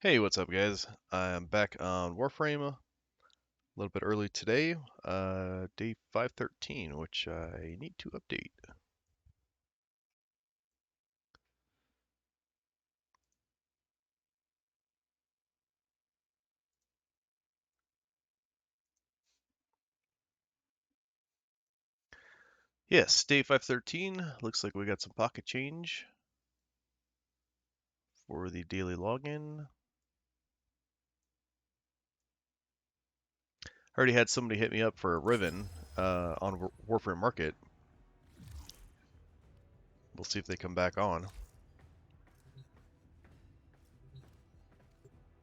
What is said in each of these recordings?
Hey, what's up, guys? I'm back on Warframe a little bit early today, day 513, which I need to update. Yes, day 513. Looks like we got some pocket change for the daily login. I already had somebody hit me up for a Riven on Warframe Market. We'll see if they come back on.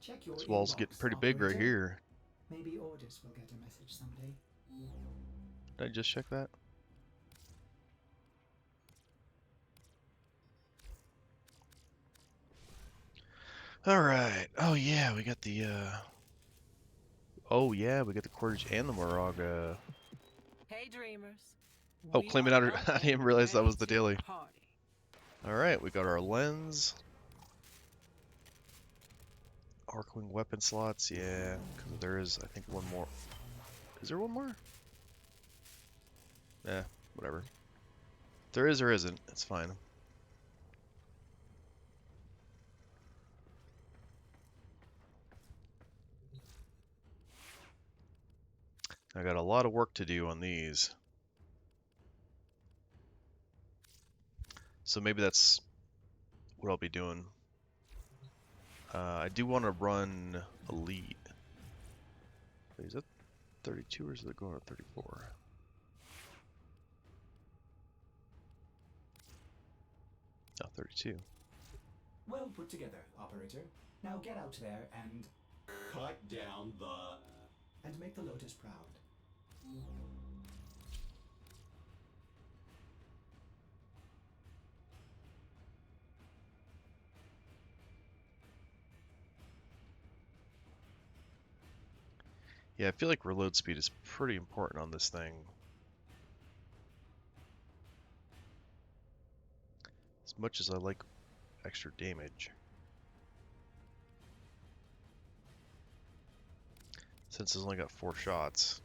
Check your This wall's getting inbox, pretty big right operator. here. Maybe Ordis will get a message someday. Did I just check that? Alright. Oh yeah, we got the we got the Cordage and the Morag. Hey, dreamers. Oh, We claim it are out. up I didn't and realize that ready was the to daily. party. Alright, we got our lens. Arcwing weapon slots, yeah. Because there is, I think, one more. Is there one more? Eh, whatever. If there is or isn't, it's fine. I got a lot of work to do on these. So maybe that's what I'll be doing. I do want to run Elite. Wait, is that 32 or is it going to 34? No, 32. Well put together, operator. Now get out there and Cut down the... make the Lotus proud. Yeah, I feel like reload speed is pretty important on this thing. As much as I like extra damage. Since it's only got 4 shots.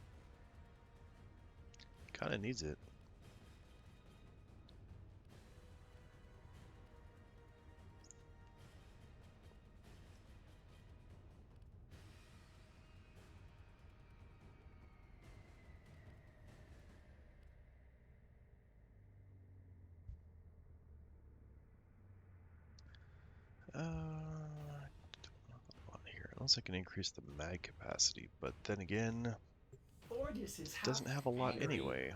Kinda needs it. On here, unless I can increase the mag capacity, but then again, Ordis is it half doesn't have a lot angry. anyway.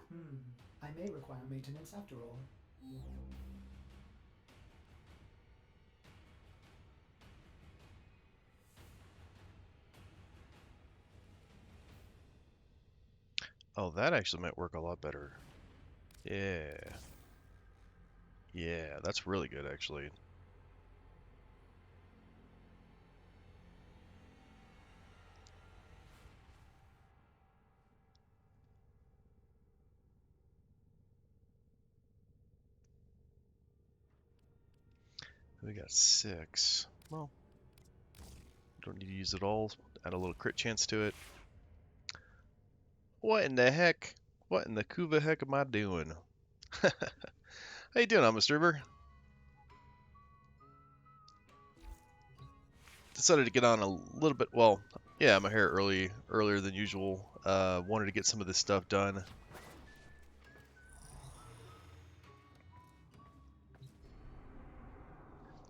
I may require maintenance after all. Oh, that actually might work a lot better. Yeah. Yeah, that's really good actually. We got 6. Well, don't need to use it all. Add a little crit chance to it. What in the heck? What in the Kuva heck am I doing? How you doing, Almasterver? Decided to get on a little bit. Well, yeah, I'm here earlier than usual. Wanted to get some of this stuff done.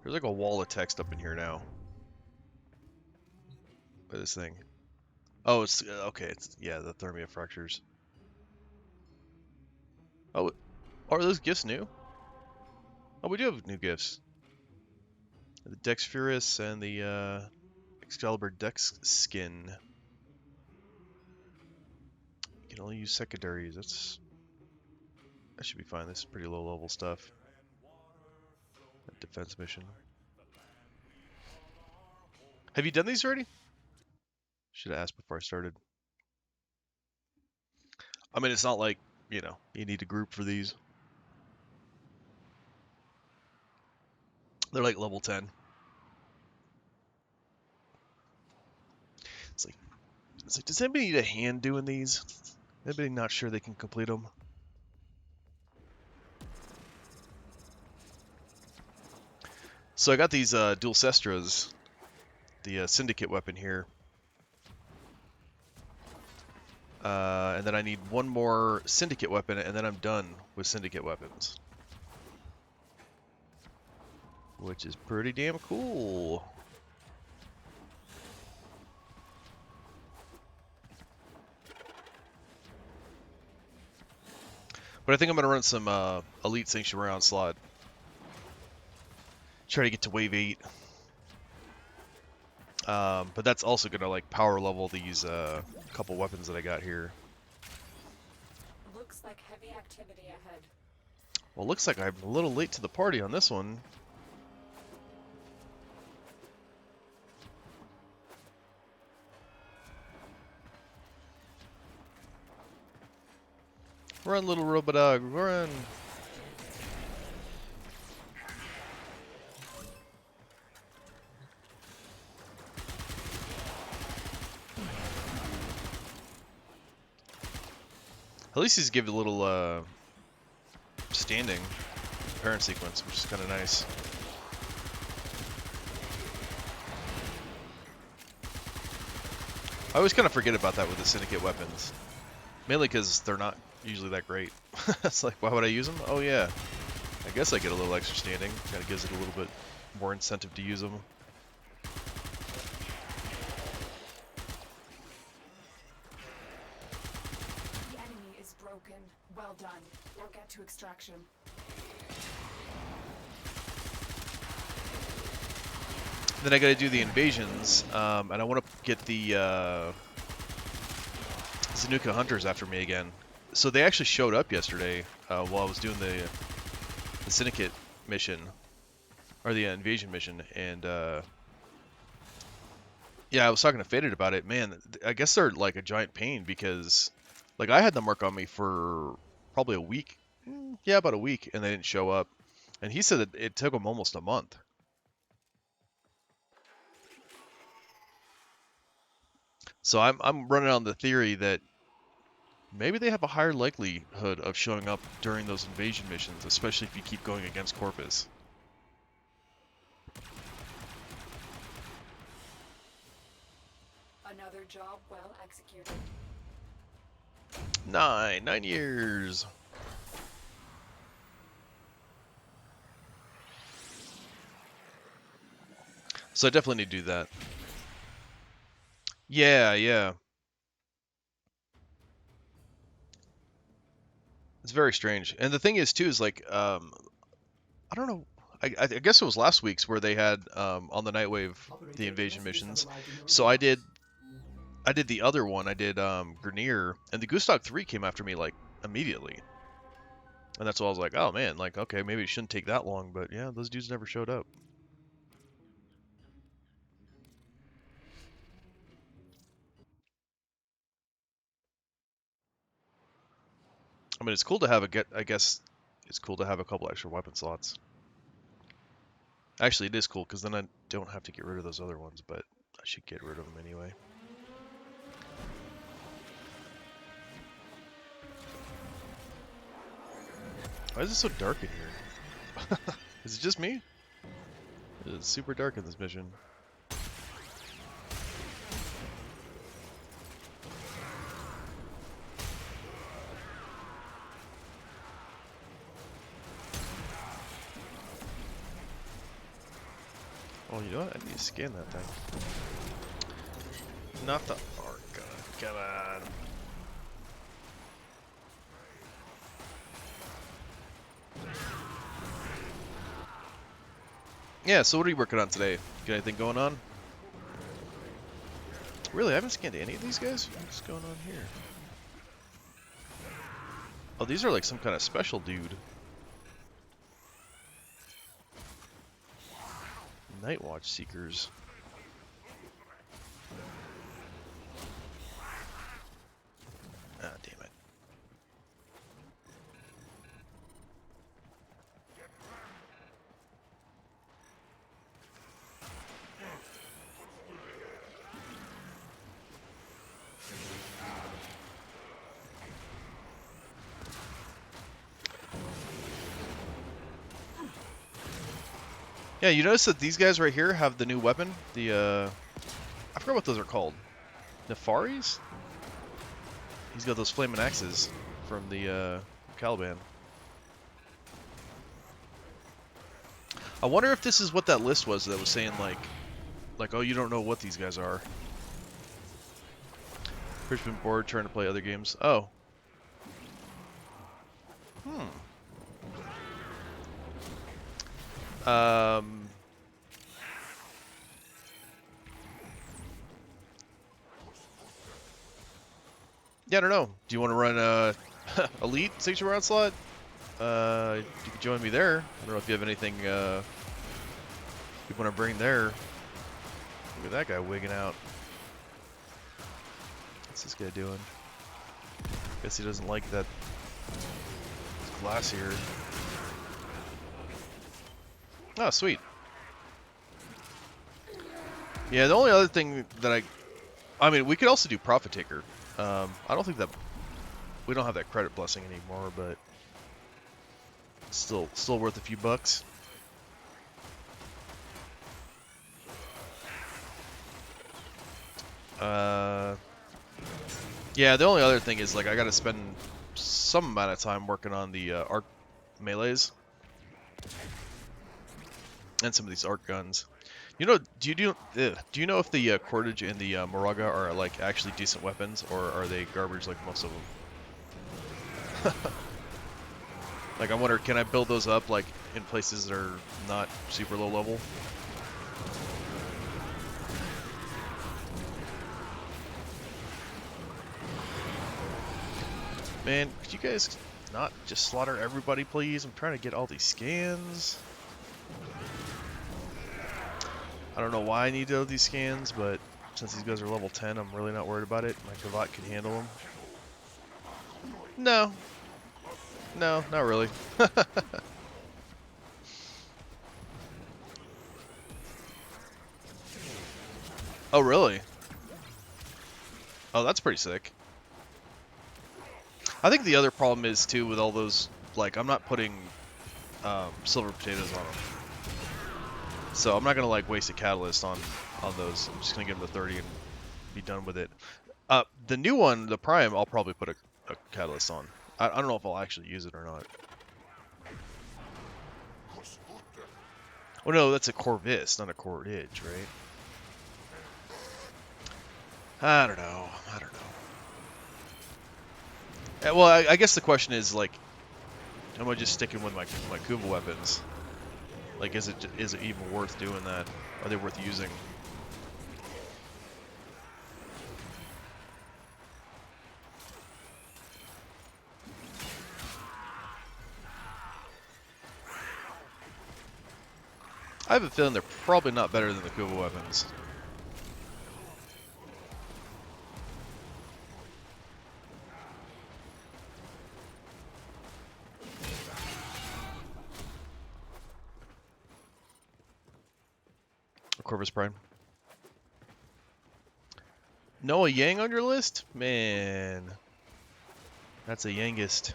There's like a wall of text up in here now. By this thing. Oh, it's okay. It's yeah, the thermia fractures. Oh, are those gifts new? Oh, we do have new gifts. The Dex Furus and the Excalibur Dex skin. You can only use secondaries. That should be fine. This is pretty low level stuff. A defense mission. Have you done these already? Should have asked before I started. I mean, it's not like, you need a group for these. They're like level 10. It's like, does anybody need a hand doing these? Anybody not sure they can complete them? So I got these dual Cestras, the Syndicate weapon here. And then I need one more Syndicate weapon, and then I'm done with Syndicate weapons. Which is pretty damn cool. But I think I'm going to run some Elite Sanctuary on slot. Try to get to wave 8. But that's also going to like power level these couple weapons that I got here. Looks like heavy activity ahead. Well, looks like I'm a little late to the party on this one. Run, little robot dog, run! At least he's give a little standing parent sequence, which is kind of nice. I always kind of forget about that with the Syndicate weapons. Mainly because they're not usually that great. It's like, why would I use them? Oh yeah, I guess I get a little extra standing. Kind of gives it a little bit more incentive to use them. The enemy is broken. Well done. Now get to extraction. Then I got to do the invasions, and I want to get the Zanuka Hunters after me again. So they actually showed up yesterday while I was doing the Syndicate mission, or the invasion mission, and yeah, I was talking to Faded about it. Man, I guess they're like a giant pain because, like, I had them work on me for probably a week. Yeah, about a week, and they didn't show up. And he said that it took him almost a month. So I'm running on the theory that maybe they have a higher likelihood of showing up during those invasion missions, especially if you keep going against Corpus. Another job well executed. 9 years. So I definitely need to do that. Yeah, yeah. It's very strange. And the thing is too is like I don't know. I guess it was last week's where they had on the Nightwave the invasion missions. So I did the other one. I did Grenier, and the Gustav 3 came after me like immediately. And that's why I was like, oh man, like okay, maybe it shouldn't take that long, but yeah, those dudes never showed up. I mean, it's cool to have I guess it's cool to have a couple extra weapon slots. Actually, it is cool because then I don't have to get rid of those other ones, but I should get rid of them anyway. Why is it so dark in here? Is it just me? It's super dark in this mission. Oh, you know what? I need to scan that thing. Not the Arca. Come on. Yeah, so what are you working on today? Got anything going on? Really, I haven't scanned any of these guys? What's going on here? Oh, these are like some kind of special dude. Night Watch Seekers. Ah, damn it. Yeah, you notice that these guys right here have the new weapon? The, I forgot what those are called. Nefaris? He's got those flaming axes from the, Caliban. I wonder if this is what that list was that was saying, like, oh, you don't know what these guys are. Chris been bored trying to play other games. Oh. Um... Yeah, I don't know. Do you want to run Elite 60 round slot? You can join me there. I don't know if you have anything you want to bring there. Look at that guy wigging out. What's this guy doing? Guess he doesn't like that glass here. Oh, sweet. Yeah, the only other thing that I mean, we could also do Profit Taker. I don't think that we don't have that credit blessing anymore, but still worth a few bucks. Yeah, the only other thing is like I gotta spend some amount of time working on the arc melees and some of these arc guns. You know, do you know if the cordage and the Moraga are like actually decent weapons, or are they garbage like most of them? Like I wonder, can I build those up like in places that are not super low level? Man, could you guys not just slaughter everybody, please? I'm trying to get all these scans. I don't know why I need all these scans, but since these guys are level 10, I'm really not worried about it. My Kavat can handle them. No. No, not really. Oh, really? Oh, that's pretty sick. I think the other problem is, too, with all those, like, I'm not putting silver potatoes on them. So I'm not going to, like, waste a catalyst on those. I'm just going to give them the 30 and be done with it. The new one, the Prime, I'll probably put a catalyst on. I don't know if I'll actually use it or not. Oh, no, that's a Corvus, not a Cordage, right? I don't know. Well, I guess the question is, like, am I just sticking with my Kuva weapons? Like, is it even worth doing that? Are they worth using? I have a feeling they're probably not better than the Kuva weapons. Corvus Prime. Noah Yang on your list? Man. That's a Yangist.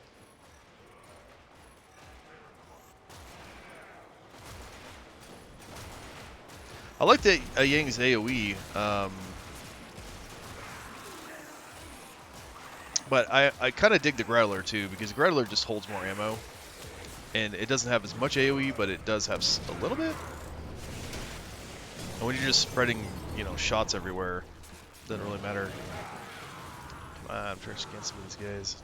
I like the Yang's AoE, but I kind of dig the Growler too, because the Growler just holds more ammo, and it doesn't have as much AoE, but it does have a little bit. And when you're just spreading, you know, shots everywhere, it doesn't really matter. Come on, I'm trying to scan some of these guys.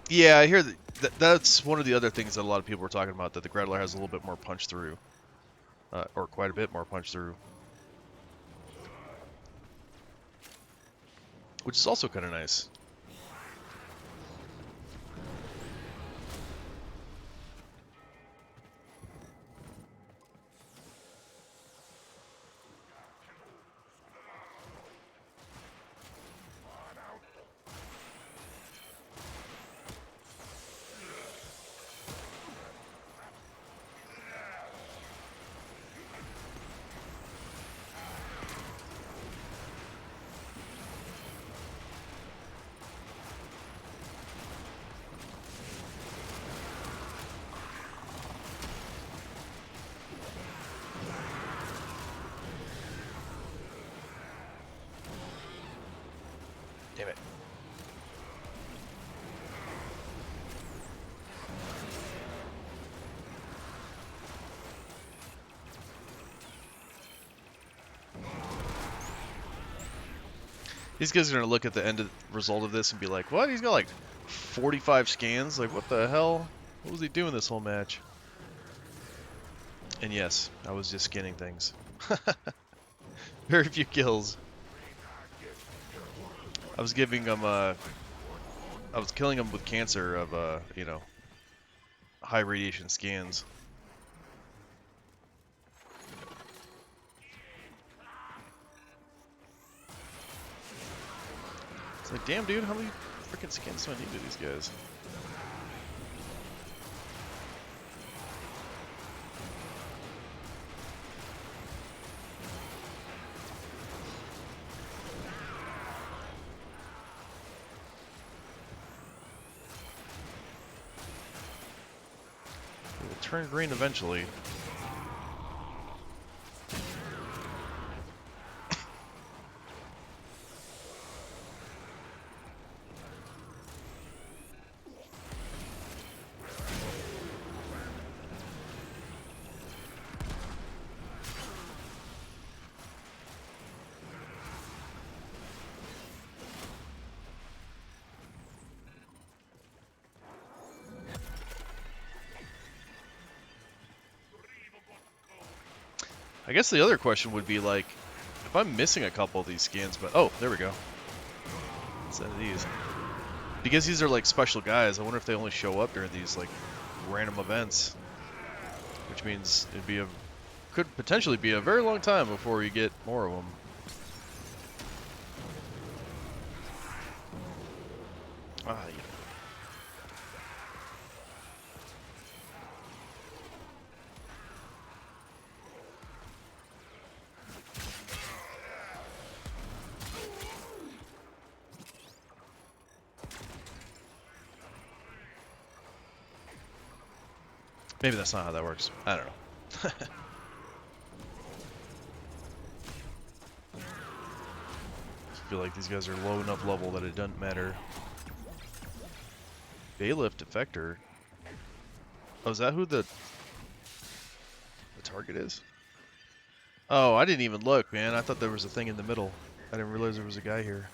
Yeah, I hear that's one of the other things that a lot of people were talking about, that the Growler has a little bit more punch through. Or quite a bit more punch through. Which is also kind of nice. Damn it. These guys are gonna look at the end result of this and be like, what? He's got like 45 scans? Like, what the hell? What was he doing this whole match? And yes, I was just scanning things. Very few kills. I was giving them, I was killing them with cancer of, you know, high radiation scans. It's like, damn, dude, how many freaking scans do I need to these guys? It will turn green eventually. I guess the other question would be like, if I'm missing a couple of these scans, but oh, there we go. Instead of these, because these are like special guys, I wonder if they only show up during these like random events, which means it'd be could potentially be a very long time before you get more of them. Ah, yeah. Maybe that's not how that works. I don't know. I feel like these guys are low enough level that it doesn't matter. Bailiff Defector. Oh, is that who the target is? Oh, I didn't even look, man. I thought there was a thing in the middle. I didn't realize there was a guy here.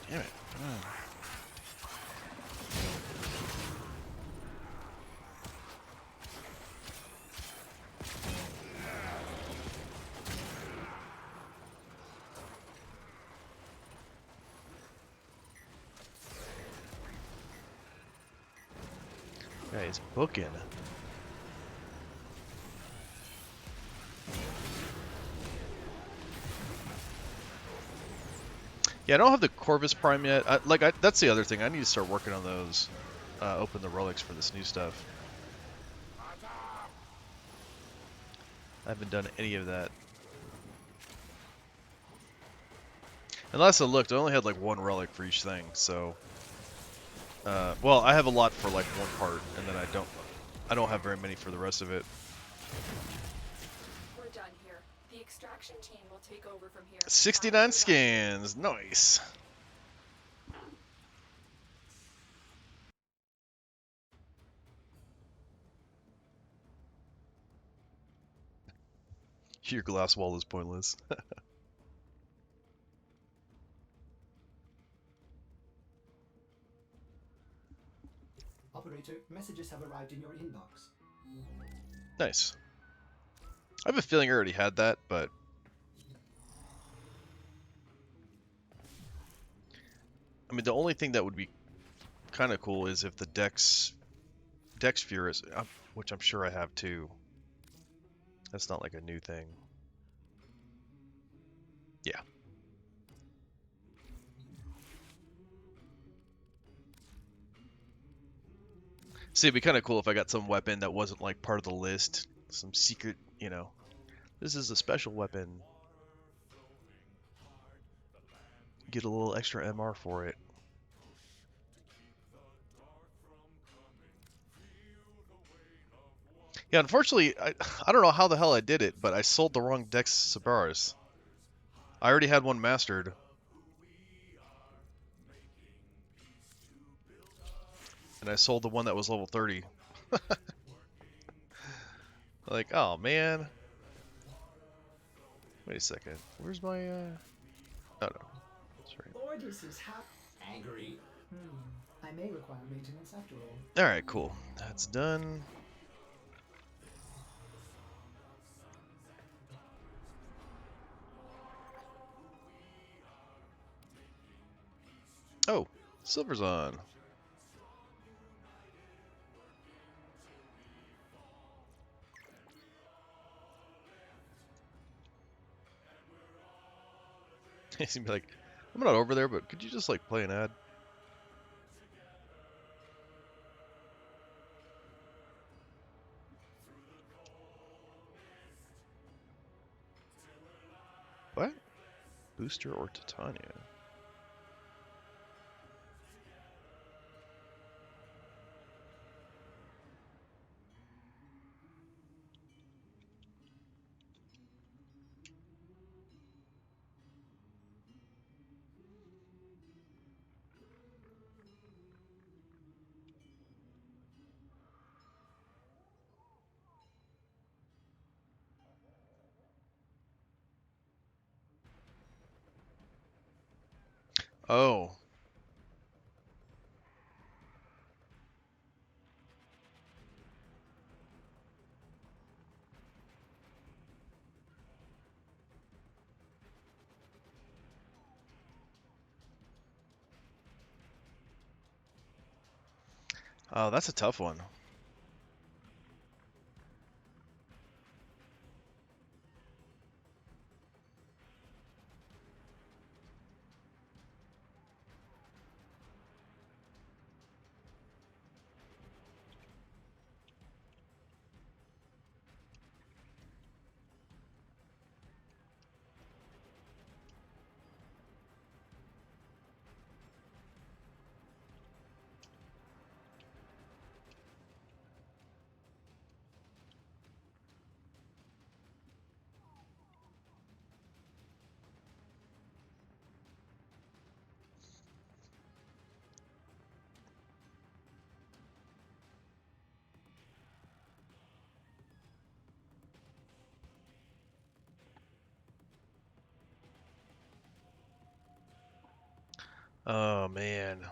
Damn it. Oh. Yeah, he's booking. Yeah, I don't have the Corvus Prime yet. That's the other thing. I need to start working on those. Open the relics for this new stuff. I haven't done any of that. And last I looked, I only had like one relic for each thing, so... well, I have a lot for like one part, and then I don't have very many for the rest of it. We're done here. The extraction team will take over from here. 69 scans, nice. Your glass wall is pointless. Operator, messages have arrived in your inbox. Nice. I have a feeling I already had that, but... I mean, the only thing that would be kind of cool is if the Dex Fear is... which I'm sure I have too. That's not like a new thing. Yeah. See, it'd be kind of cool if I got some weapon that wasn't like part of the list. Some secret, you know. This is a special weapon. Get a little extra MR for it. Yeah, unfortunately, I don't know how the hell I did it, but I sold the wrong Dex Sabars. I already had one mastered. And I sold the one that was level 30. Like, oh man. Wait a second. Where's my Oh no. That's right. Ordis is angry. I may require maintenance after all. Alright, cool. That's done. Oh, silver's on. He's gonna be like, I'm not over there, but could you just like play an ad? What? Booster or Titania? Oh. Oh, that's a tough one. Oh man.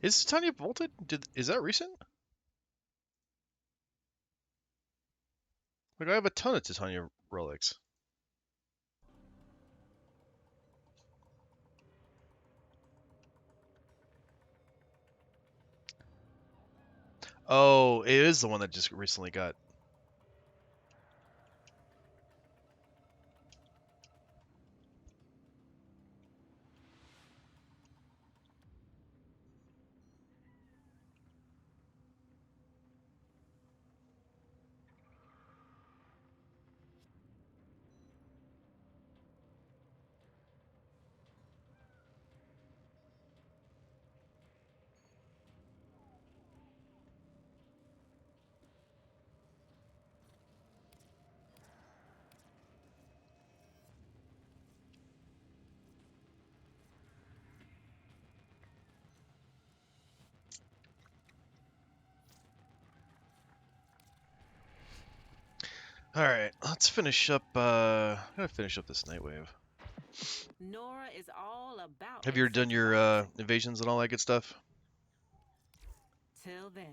Is Titania bolted? Is that recent? Like I have a ton of Titania relics. Oh, it is the one that just recently got. Alright, let's finish up, I gotta finish up this Nightwave. Nora is all about Have you ever done your, invasions and all that good stuff? Till then.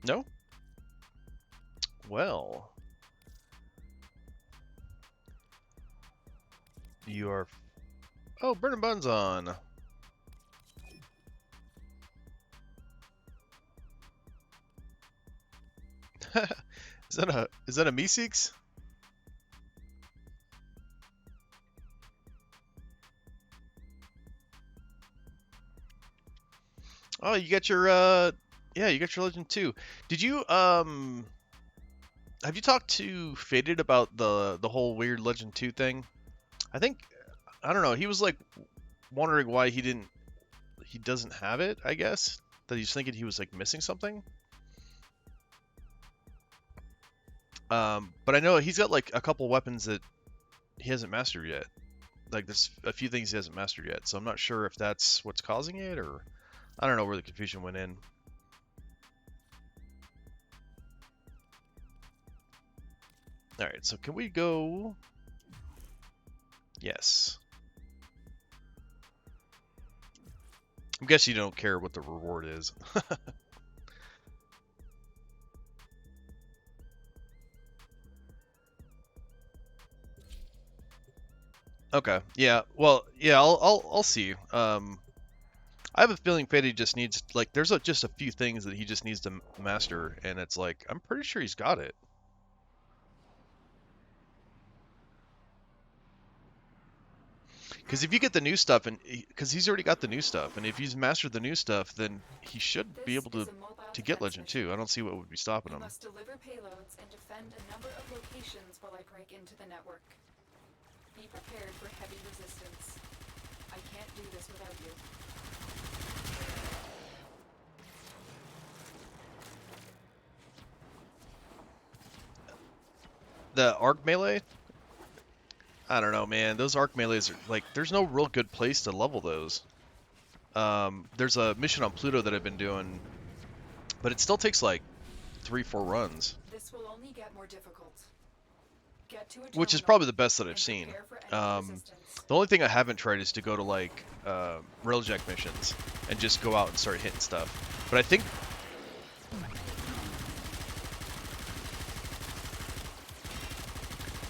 No? Well. You are... Oh, Burning Bun's on. Is that a Meeseeks? Oh, you got your yeah, you got your Legend 2. Did you have you talked to Faded about the whole weird Legend 2 thing? I don't know, he was like wondering why he doesn't have it, I guess. That he's thinking he was like missing something. But I know he's got like a couple weapons that he hasn't mastered yet. Like there's a few things he hasn't mastered yet, so I'm not sure if that's what's causing it, or I don't know where the confusion went in. Alright, so can we go... Yes. I guess you don't care what the reward is. Okay. Yeah. Well. Yeah. I'll see. I have a feeling Fede just needs like there's just a few things that he just needs to master, and it's like I'm pretty sure he's got it. Because if you get the new stuff, and because he's already got the new stuff, and if he's mastered the new stuff, then he should be able to get Legend 2. I don't see what would be stopping him. You must deliver payloads and defend a number of locations while I break into the network. Be prepared for heavy resistance. I can't do this without you. The arc melee? I don't know, man. Those arc melees are like, there's no real good place to level those. There's a mission on Pluto that I've been doing, but it still takes like 3-4 runs. This will only get more difficult. Get to a Which is terminal probably the best that I've and seen. prepare for enemy resistance. The only thing I haven't tried is to go to like railjack missions and just go out and start hitting stuff. But I think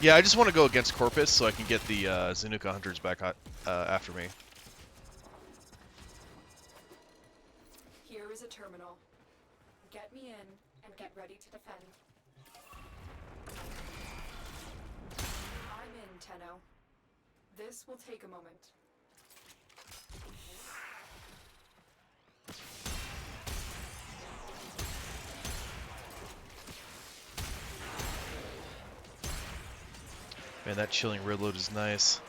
yeah, I just want to go against Corpus so I can get the Zanuka hunters back after me. Here is a terminal. Get me in and get ready to defend. I'm in, Tenno. This will take a moment. Man, that chilling reload is nice.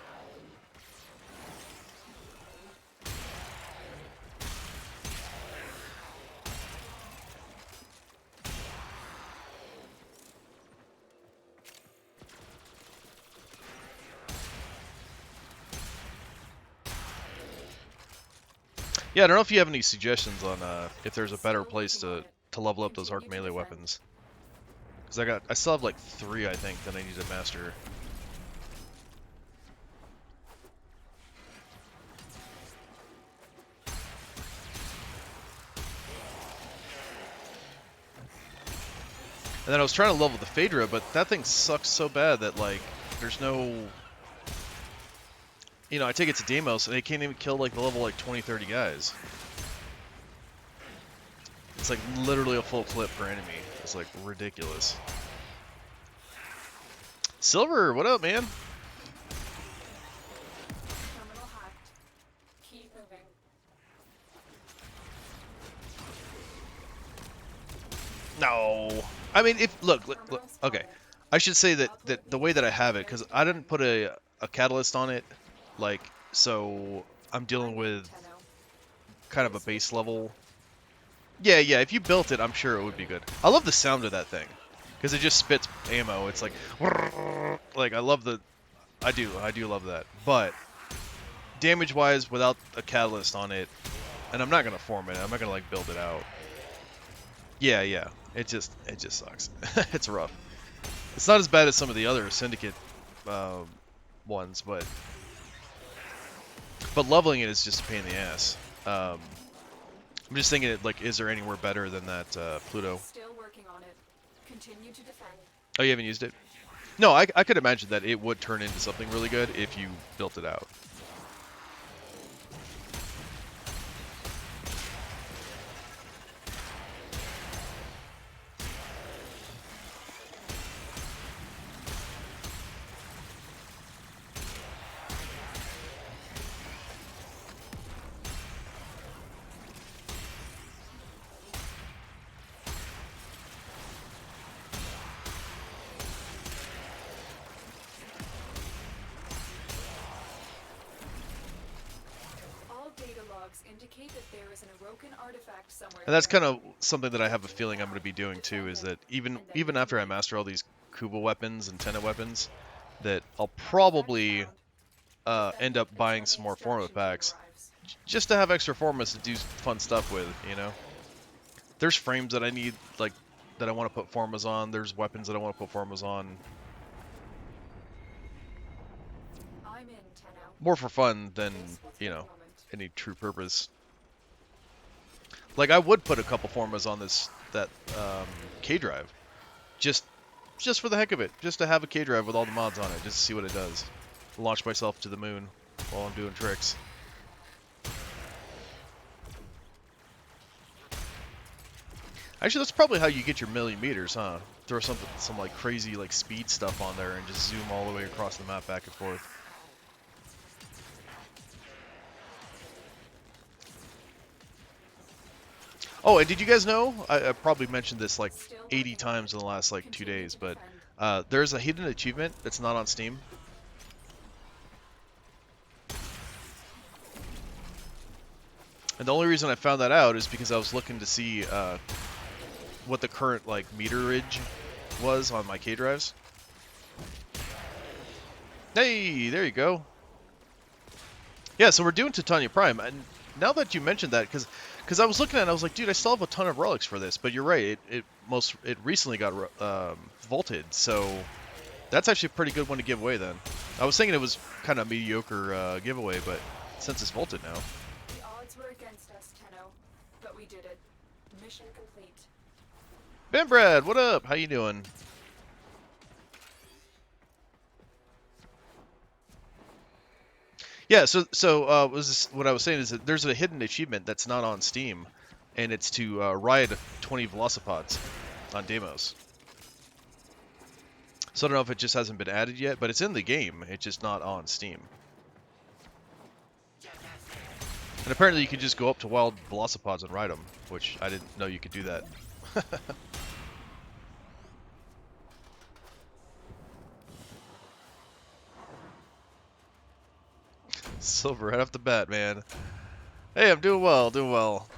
Yeah, I don't know if you have any suggestions on if there's a better place to level up those arc melee weapons. Because I still have like 3, I think, that I need to master. And then I was trying to level the Phaedra, but that thing sucks so bad that like there's no, you know, I take it to Deimos and they can't even kill like the level like 20-30 guys. It's like literally a full clip per enemy. It's like ridiculous. Silver, what up, man? Terminal hacked. Keep moving. No. I mean, if look, okay. I should say that the way that I have it, because I didn't put a catalyst on it, like, so I'm dealing with kind of a base level. Yeah, if you built it, I'm sure it would be good. I love the sound of that thing, because it just spits ammo. It's like I love I do love that. But damage-wise, without a catalyst on it, and I'm not gonna form it. I'm not gonna like build it out. Yeah, yeah. It just sucks. It's rough. It's not as bad as some of the other Syndicate ones, but leveling it is just a pain in the ass. I'm just thinking, like, is there anywhere better than that Pluto? Still working on it. Continue to defend. Oh, you haven't used it? No, I could imagine that it would turn into something really good if you built it out. All data logs indicate that there is an Aroken artifact somewhere. And that's here. kind of something that I have a feeling I'm going to be doing too, is that even after I master all these Kuba weapons and Tenet weapons, that I'll probably end up buying some more Forma packs, just to have extra Formas to do fun stuff with, you know? There's frames that I need, like, that I want to put Formas on, there's weapons that I want to put Formas on. I'm in, Tenno. More for fun than, you know, any true purpose. Like, I would put a couple Formas on that K drive, just for the heck of it, just to have a K drive with all the mods on it, just to see what it does. Launch myself to the moon while I'm doing tricks. Actually, that's probably how you get your million meters, huh? Throw some like crazy like speed stuff on there and just zoom all the way across the map back and forth. Oh, and did you guys know? I probably mentioned this like 80 times in the last like 2 days, but there's a hidden achievement that's not on Steam. And the only reason I found that out is because I was looking to see what the current like meterage was on my K drives. Hey, there you go. Yeah, so we're doing Titania Prime, and now that you mentioned that, because I was looking at it, I was like, dude, I still have a ton of relics for this. But you're right, it recently got vaulted, so that's actually a pretty good one to give away. Then I was thinking it was kind of mediocre giveaway, but since it's vaulted now. The odds were against us, Tenno, but we did it. Mission complete. Ben Brad, what up? How you doing? Yeah, so what I was saying is that there's a hidden achievement that's not on Steam, and it's to ride 20 Velocipods on Deimos. So I don't know if it just hasn't been added yet, but it's in the game. It's just not on Steam. And apparently you can just go up to wild Velocipods and ride them, which I didn't know you could do that. Silver right off the bat, man. Hey, I'm doing well, doing well.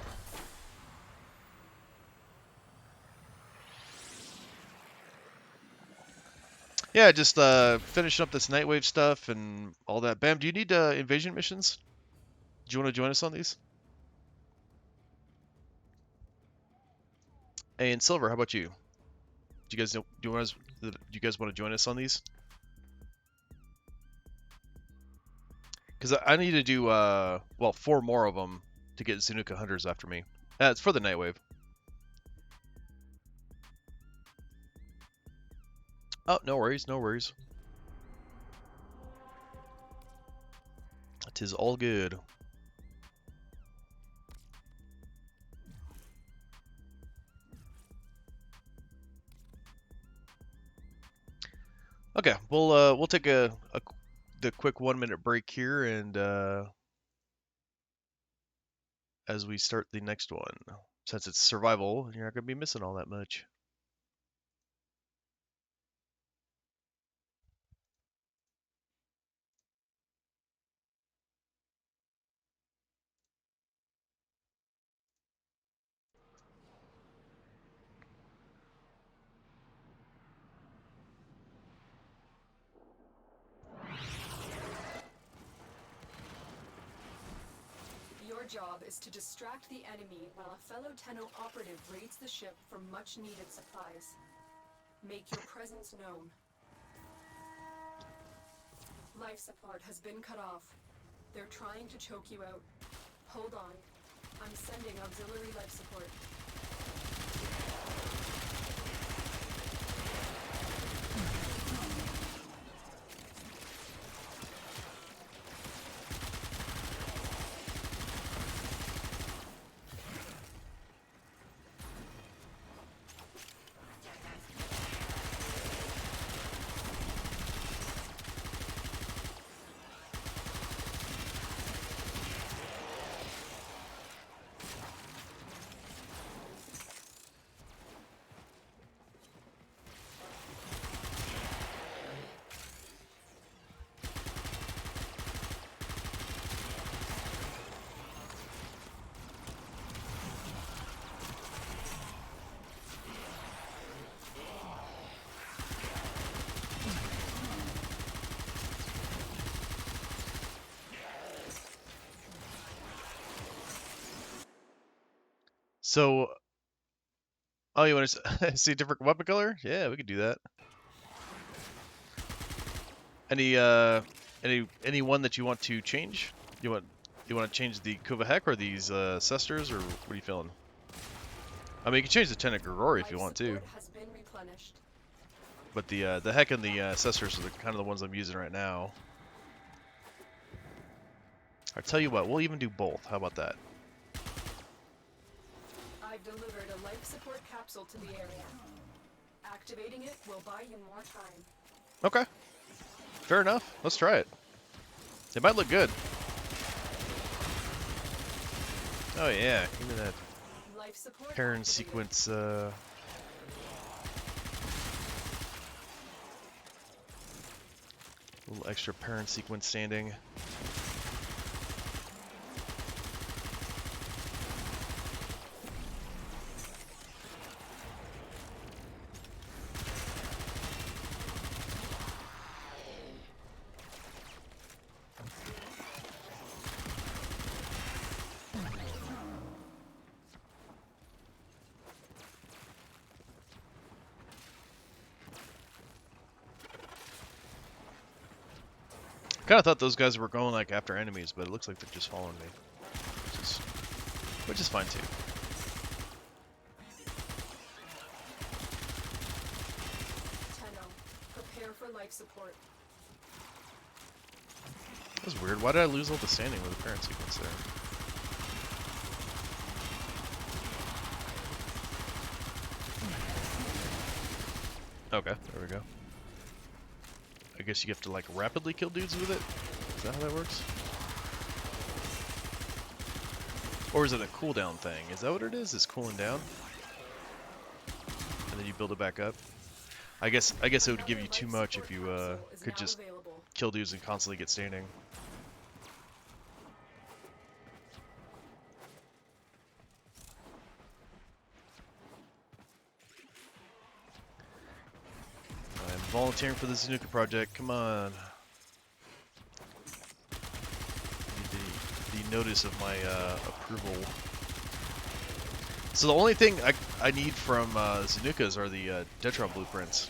Yeah, just finishing up this Nightwave stuff and all that. Bam, do you need invasion missions? Do you want to join us on these? Hey, and Silver, how about you? Do you guys want to join us on these? Because I need to do well 4 more of them to get Zanuka Hunters after me. It's for the Nightwave. Oh, no worries, no worries. It is all good. Okay, we'll take the quick 1-minute break here, and as we start the next one, since it's survival, you're not gonna be missing all that much. Your job is to distract the enemy while a fellow Tenno operative raids the ship for much-needed supplies. Make your presence known. Life support has been cut off. They're trying to choke you out. Hold on. I'm sending auxiliary life support. So, oh, you want to see a different weapon color? Yeah, we could do that. Any any one that you want to change? You want to change the Kuvahek or these Cesters, or what are you feeling? I mean, you can change the Tenet Grigori if you want to. Has been replenished. But the Heck and the Cesters are kind of the ones I'm using right now. I tell you what, we'll even do both. How about that? I've delivered a life support capsule to the area. Activating it will buy you more time. Okay. Fair enough. Let's try it. It might look good. Oh yeah, give me that Life support parent activated. sequence. Little extra parent sequence standing. Kind of thought those guys were going like after enemies, but it looks like they're just following me, which is fine too. Tenno, prepare for life support. That was weird. Why did I lose all the standing with the parent sequence there? Okay, there we go. I guess you have to like rapidly kill dudes with it? Is that how that works? Or is it a cooldown thing? Is that what it is? It's cooling down? And then you build it back up? I guess it would give you too much if you could just kill dudes and constantly get standing. I'm volunteering for the Zanuka project. Come on. Need the notice of my approval. So the only thing I need from Zanukas are the Detron blueprints.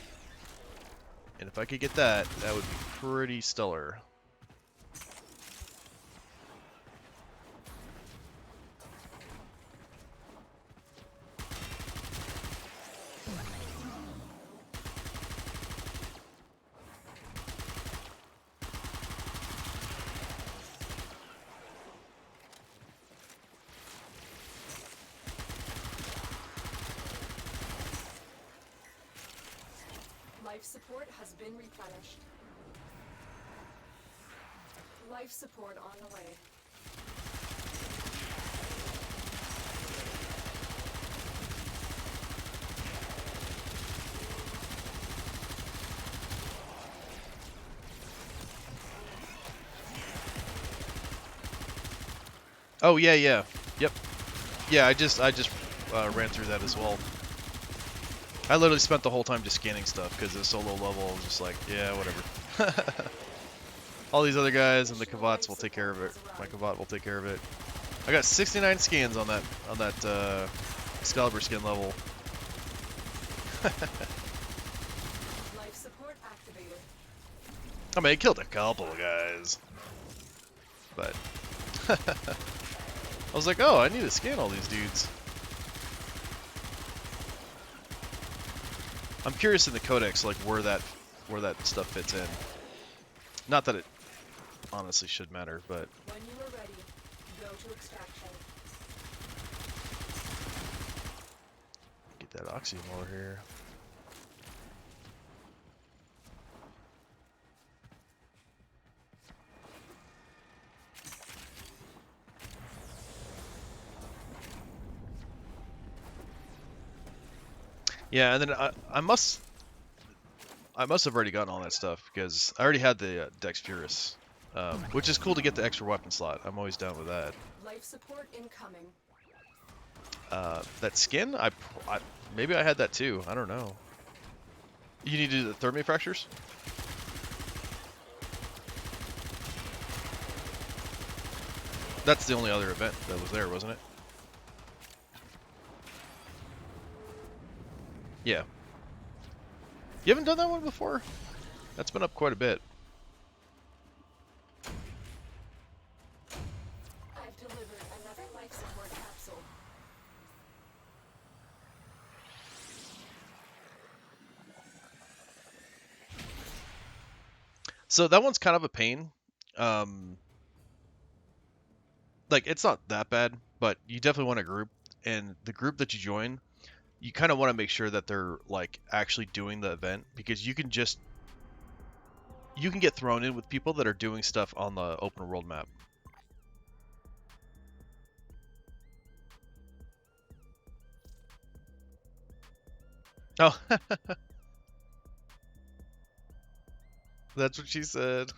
And if I could get that, that would be pretty stellar. Life support has been replenished. Life support on the way. Oh yeah, yeah, yep, yeah. I just ran through that as well. I literally spent the whole time just scanning stuff because it's so low level. I was just like, yeah, whatever. All these other guys and the Kavats will take care of it. My Kavat will take care of it. I got 69 scans on that Excalibur skin level. Life support activated. I mean, it killed a couple of guys, but I was like, oh, I need to scan all these dudes. I'm curious in the codex, like where that stuff fits in. Not that it honestly should matter, but When you are ready, go to extraction. get that oxygen over here. Yeah, and then I must have already gotten all that stuff because I already had the Dex Furus, which is cool to get the extra weapon slot. I'm always down with that. Life support incoming. That skin, maybe I had that too. I don't know. You need to do the thermi fractures? That's the only other event that was there, wasn't it? Yeah. You haven't done that one before? That's been up quite a bit. I've delivered another life support capsule. So that one's kind of a pain. Like, it's not that bad, but you definitely want a group. And the group that you join, you kind of want to make sure that they're, like, actually doing the event. Because you can get thrown in with people that are doing stuff on the open world map. Oh, that's what she said.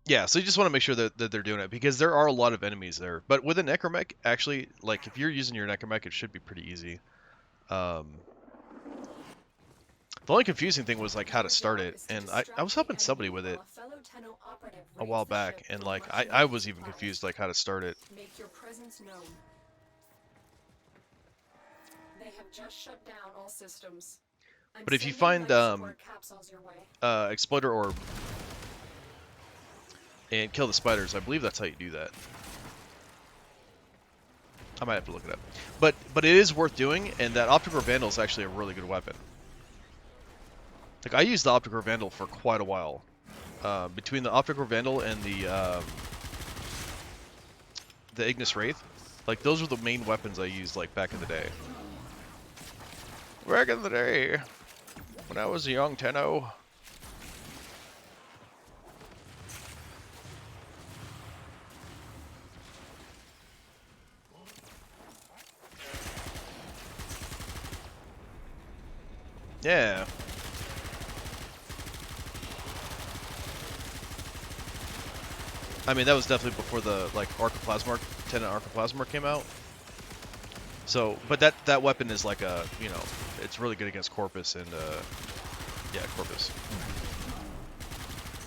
Yeah, so you just want to make sure that they're doing it because there are a lot of enemies there. But with a necromech, actually, like if you're using your necromech, it should be pretty easy. The only confusing thing was like how to start it, and I was helping somebody with it a while back, and like I was even confused like how to start it. Make your presence known. They have just shut down all systems. I'm But if you sending find life support capsules your way. exploder orb and kill the spiders, I believe that's how you do that. I might have to look it up, but it is worth doing, and that Opticore Vandal is actually a really good weapon. Like I used the Opticore Vandal for quite a while. Between the Opticore Vandal and the Ignis Wraith, like those were the main weapons I used like back in the day. Back in the day, when I was a young Tenno. Yeah. I mean, that was definitely before the like Archoplasmar, Tenant Archoplasmar came out. So, but that weapon is like a, you know, it's really good against Corpus and yeah, Corpus.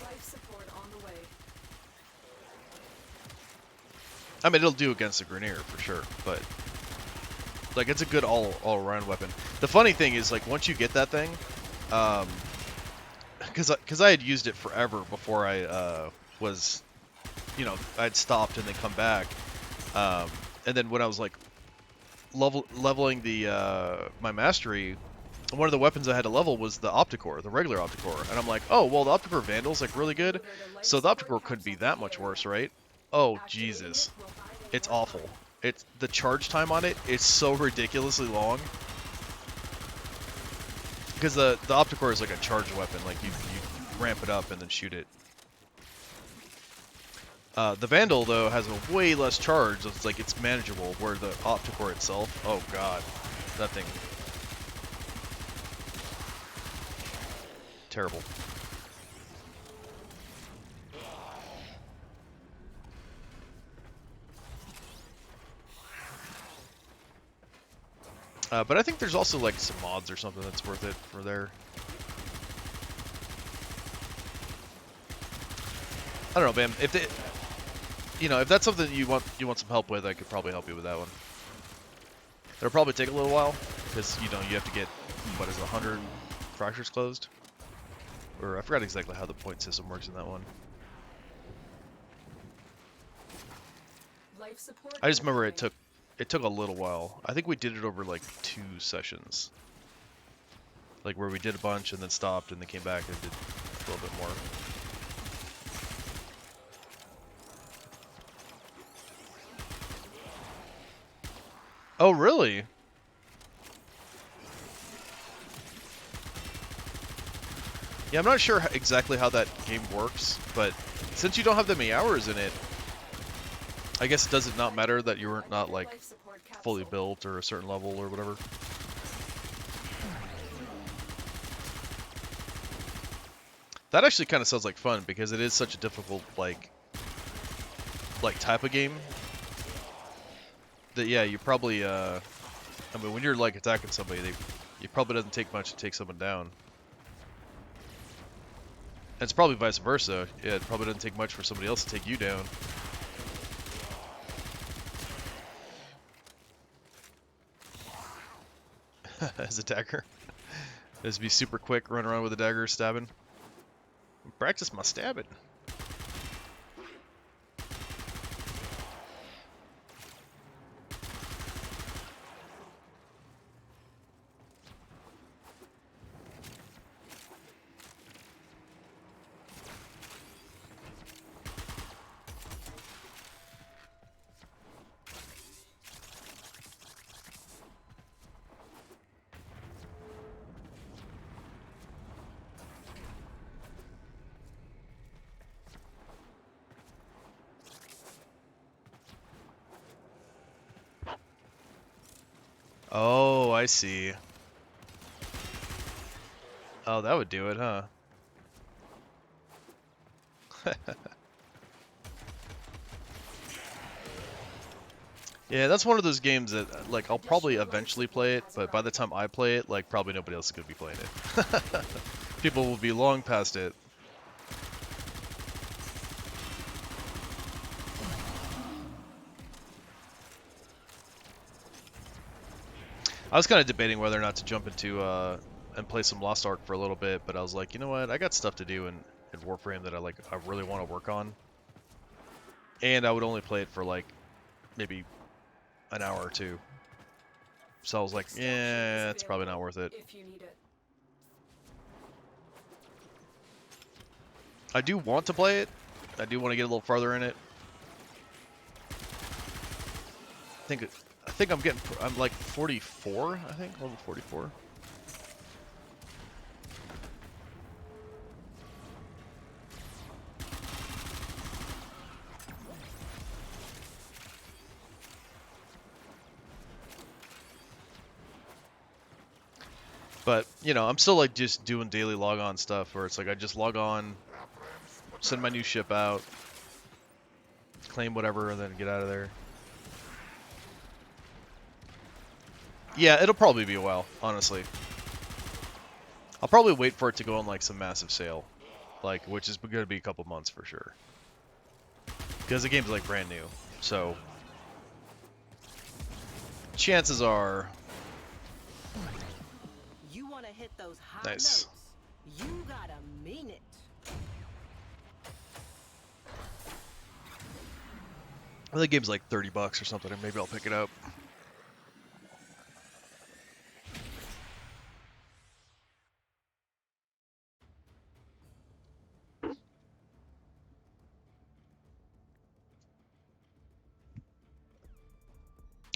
Life support on the way. I mean, it'll do against the Grenier for sure, but like it's a good all-around weapon. The funny thing is like once you get that thing, because I had used it forever before I was, you know, I'd stopped and then come back, and then when I was like leveling the my mastery, one of the weapons I had to level was the Opticore, the regular Opticore, and I'm like, oh well, the Opticore Vandal's like really good, so the Opticore couldn't be that much worse, right? Oh Jesus, it's awful. It's the charge time on it is so ridiculously long. Because the Opticore is like a charged weapon, like you ramp it up and then shoot it. The Vandal though has a way less charge, it's like it's manageable, where the Opticore itself, oh god, that thing. Terrible. But I think there's also like some mods or something that's worth it for there. I don't know, man. If they, you know, if that's something you want some help with, I could probably help you with that one. It'll probably take a little while because you know you have to get what is it, 100 fractures closed, or I forgot exactly how the point system works in that one. Life support I just remember underway. it took a little while. I think we did it over like 2 sessions, like where we did a bunch and then stopped and then came back and did a little bit more. Oh, really? Yeah, I'm not sure exactly how that game works, but since you don't have that many hours in it, I guess does it not matter that you were not like Life support fully capsule. built or a certain level or whatever? That actually kind of sounds like fun because it is such a difficult like type of game that yeah, you probably I mean when you're like attacking somebody, it probably doesn't take much to take someone down. And it's probably vice versa. Yeah, it probably doesn't take much for somebody else to take you down. As a dagger. Just be super quick, run around with a dagger, stabbing. Practice my stabbing. Oh, I see. Oh, that would do it, huh? Yeah, that's one of those games that, like, I'll probably eventually play it, but by the time I play it, like, probably nobody else is going to be playing it. People will be long past it. I was kind of debating whether or not to jump into, and play some Lost Ark for a little bit, but I was like, you know what, I got stuff to do in Warframe that I really want to work on. And I would only play it for, like, maybe an hour or two. So I was like, Extraction yeah, is it's probably not available worth it. if you need it. I do want to play it. I do want to get a little farther in it. I think I'm like 44, I think, level 44. But, you know, I'm still like just doing daily log on stuff where it's like I just log on, send my new ship out, claim whatever, and then get out of there. Yeah, it'll probably be a while, honestly. I'll probably wait for it to go on like some massive sale, like which is going to be a couple months for sure. Because the game's like brand new, so chances are. You want to hit those high Nice. notes. You gotta mean it. The game's like $30 or something, and maybe I'll pick it up.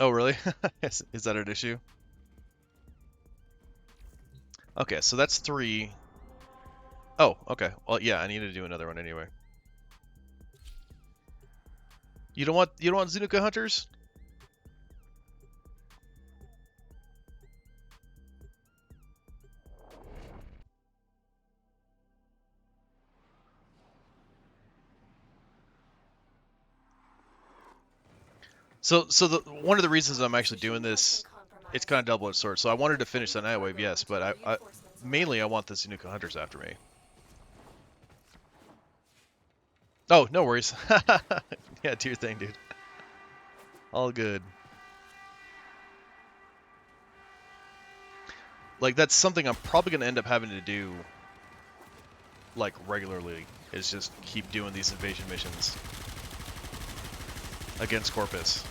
Oh, really? Is that an issue? Okay, so that's 3. Oh, okay. Well, yeah, I need to do another one anyway. You don't want Zunuka hunters? So one of the reasons I'm actually doing this it's kind of double-edged sword. So I wanted to finish the Nightwave, yes, but I mainly I want the Zanuka Hunters after me. Oh, no worries. Yeah, do your thing, dude. All good. Like, that's something I'm probably going to end up having to do, like, regularly, is just keep doing these invasion missions against Corpus.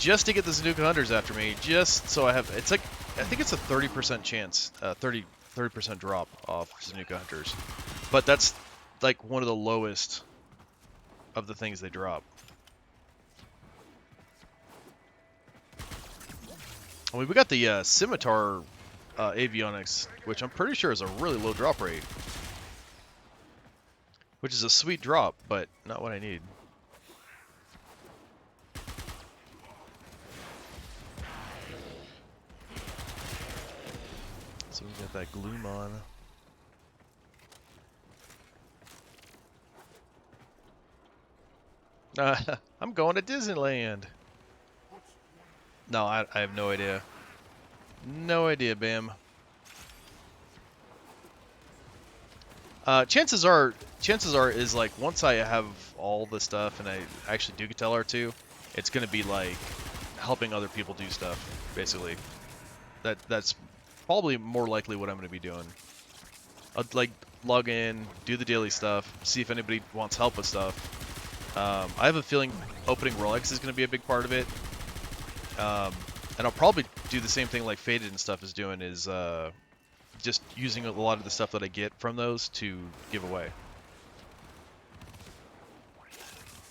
Just to get the Zanuka Hunters after me, just so I have, it's like, I think it's a 30% chance, 30% drop off Zanuka Hunters. But that's, like, one of the lowest of the things they drop. I mean, we got the Scimitar avionics, which I'm pretty sure is a really low drop rate. Which is a sweet drop, but not what I need. So we got that gloom on. I'm going to Disneyland. No, I have no idea. No idea, Bam. Chances are is like once I have all the stuff and I actually do get to LR2, it's gonna be like helping other people do stuff, basically. That's probably more likely what I'm gonna be doing. I'll like log in, do the daily stuff, see if anybody wants help with stuff. I have a feeling opening Rolex is gonna be a big part of it. And I'll probably do the same thing like Faded and stuff is doing, is just using a lot of the stuff that I get from those to give away.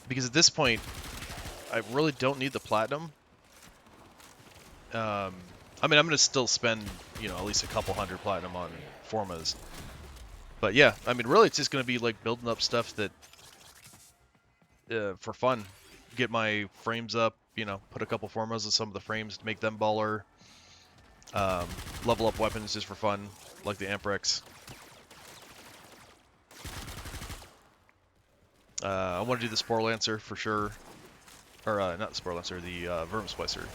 Because at this point, I really don't need the platinum. I mean, I'm going to still spend, you know, at least a couple hundred platinum on Formas. But yeah, I mean, really it's just going to be like building up stuff that, for fun. Get my frames up, you know, put a couple Formas in some of the frames to make them baller. Level up weapons just for fun, like the Amprex. I want to do the Spore Lancer for sure. Or, not the Spore Lancer, the Verm Splicer.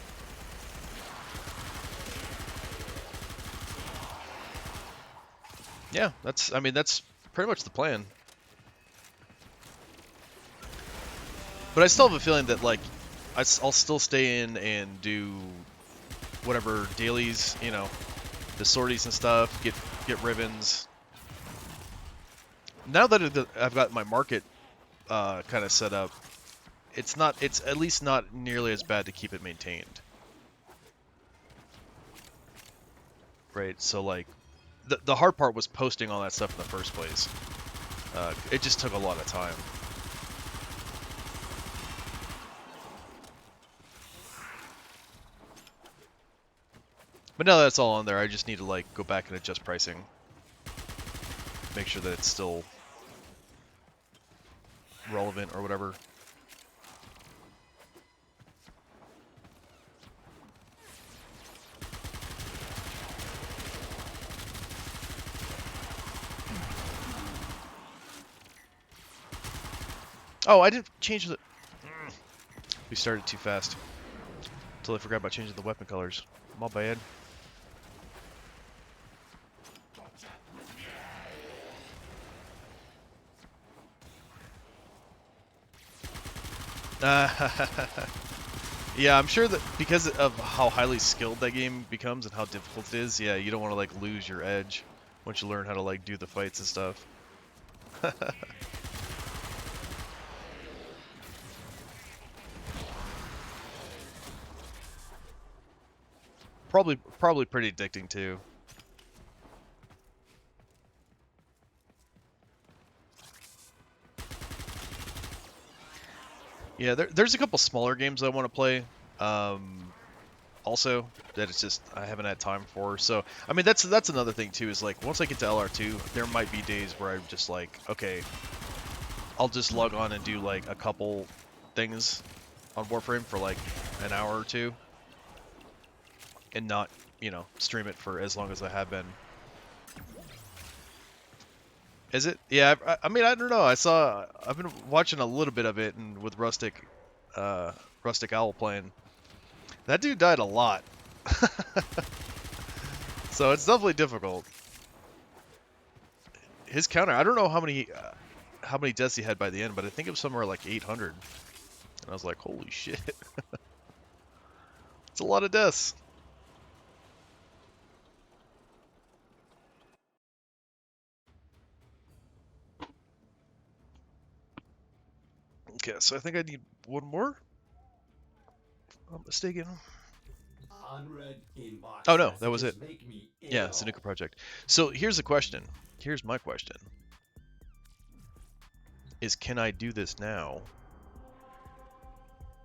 Yeah, I mean, that's pretty much the plan. But I still have a feeling that, like, I'll still stay in and do whatever dailies, you know, the sorties and stuff, get ribbons. Now that I've got my market kind of set up, it's at least not nearly as bad to keep it maintained. Right, so like, the hard part was posting all that stuff in the first place. It just took a lot of time. But now that it's all on there, I just need to like go back and adjust pricing. Make sure that it's still relevant or whatever. Oh, I didn't change the... We started too fast. Totally forgot about changing the weapon colors. My bad. Yeah, I'm sure that because of how highly skilled that game becomes and how difficult it is, yeah, you don't want to like lose your edge once you learn how to like do the fights and stuff. Probably pretty addicting too. Yeah, there's a couple smaller games I want to play. Also, that it's just I haven't had time for. So I mean that's another thing too, is like once I get to LR2, there might be days where I'm just like, okay, I'll just log on and do like a couple things on Warframe for like an hour or two, and not, you know, stream it for as long as I have been. Is it? Yeah, I mean, I don't know. I've been watching a little bit of it, and with Rustic Owl playing. That dude died a lot. So it's definitely difficult. His counter, I don't know how many deaths he had by the end, but I think it was somewhere like 800. And I was like, holy shit. It's a lot of deaths. Okay, so I think I need one more. If I'm mistaken. Unread inbox Oh no, that was it. messages make me Yeah, ill. Zanuka Project. So here's the question. Here's my question. Is can I do this now?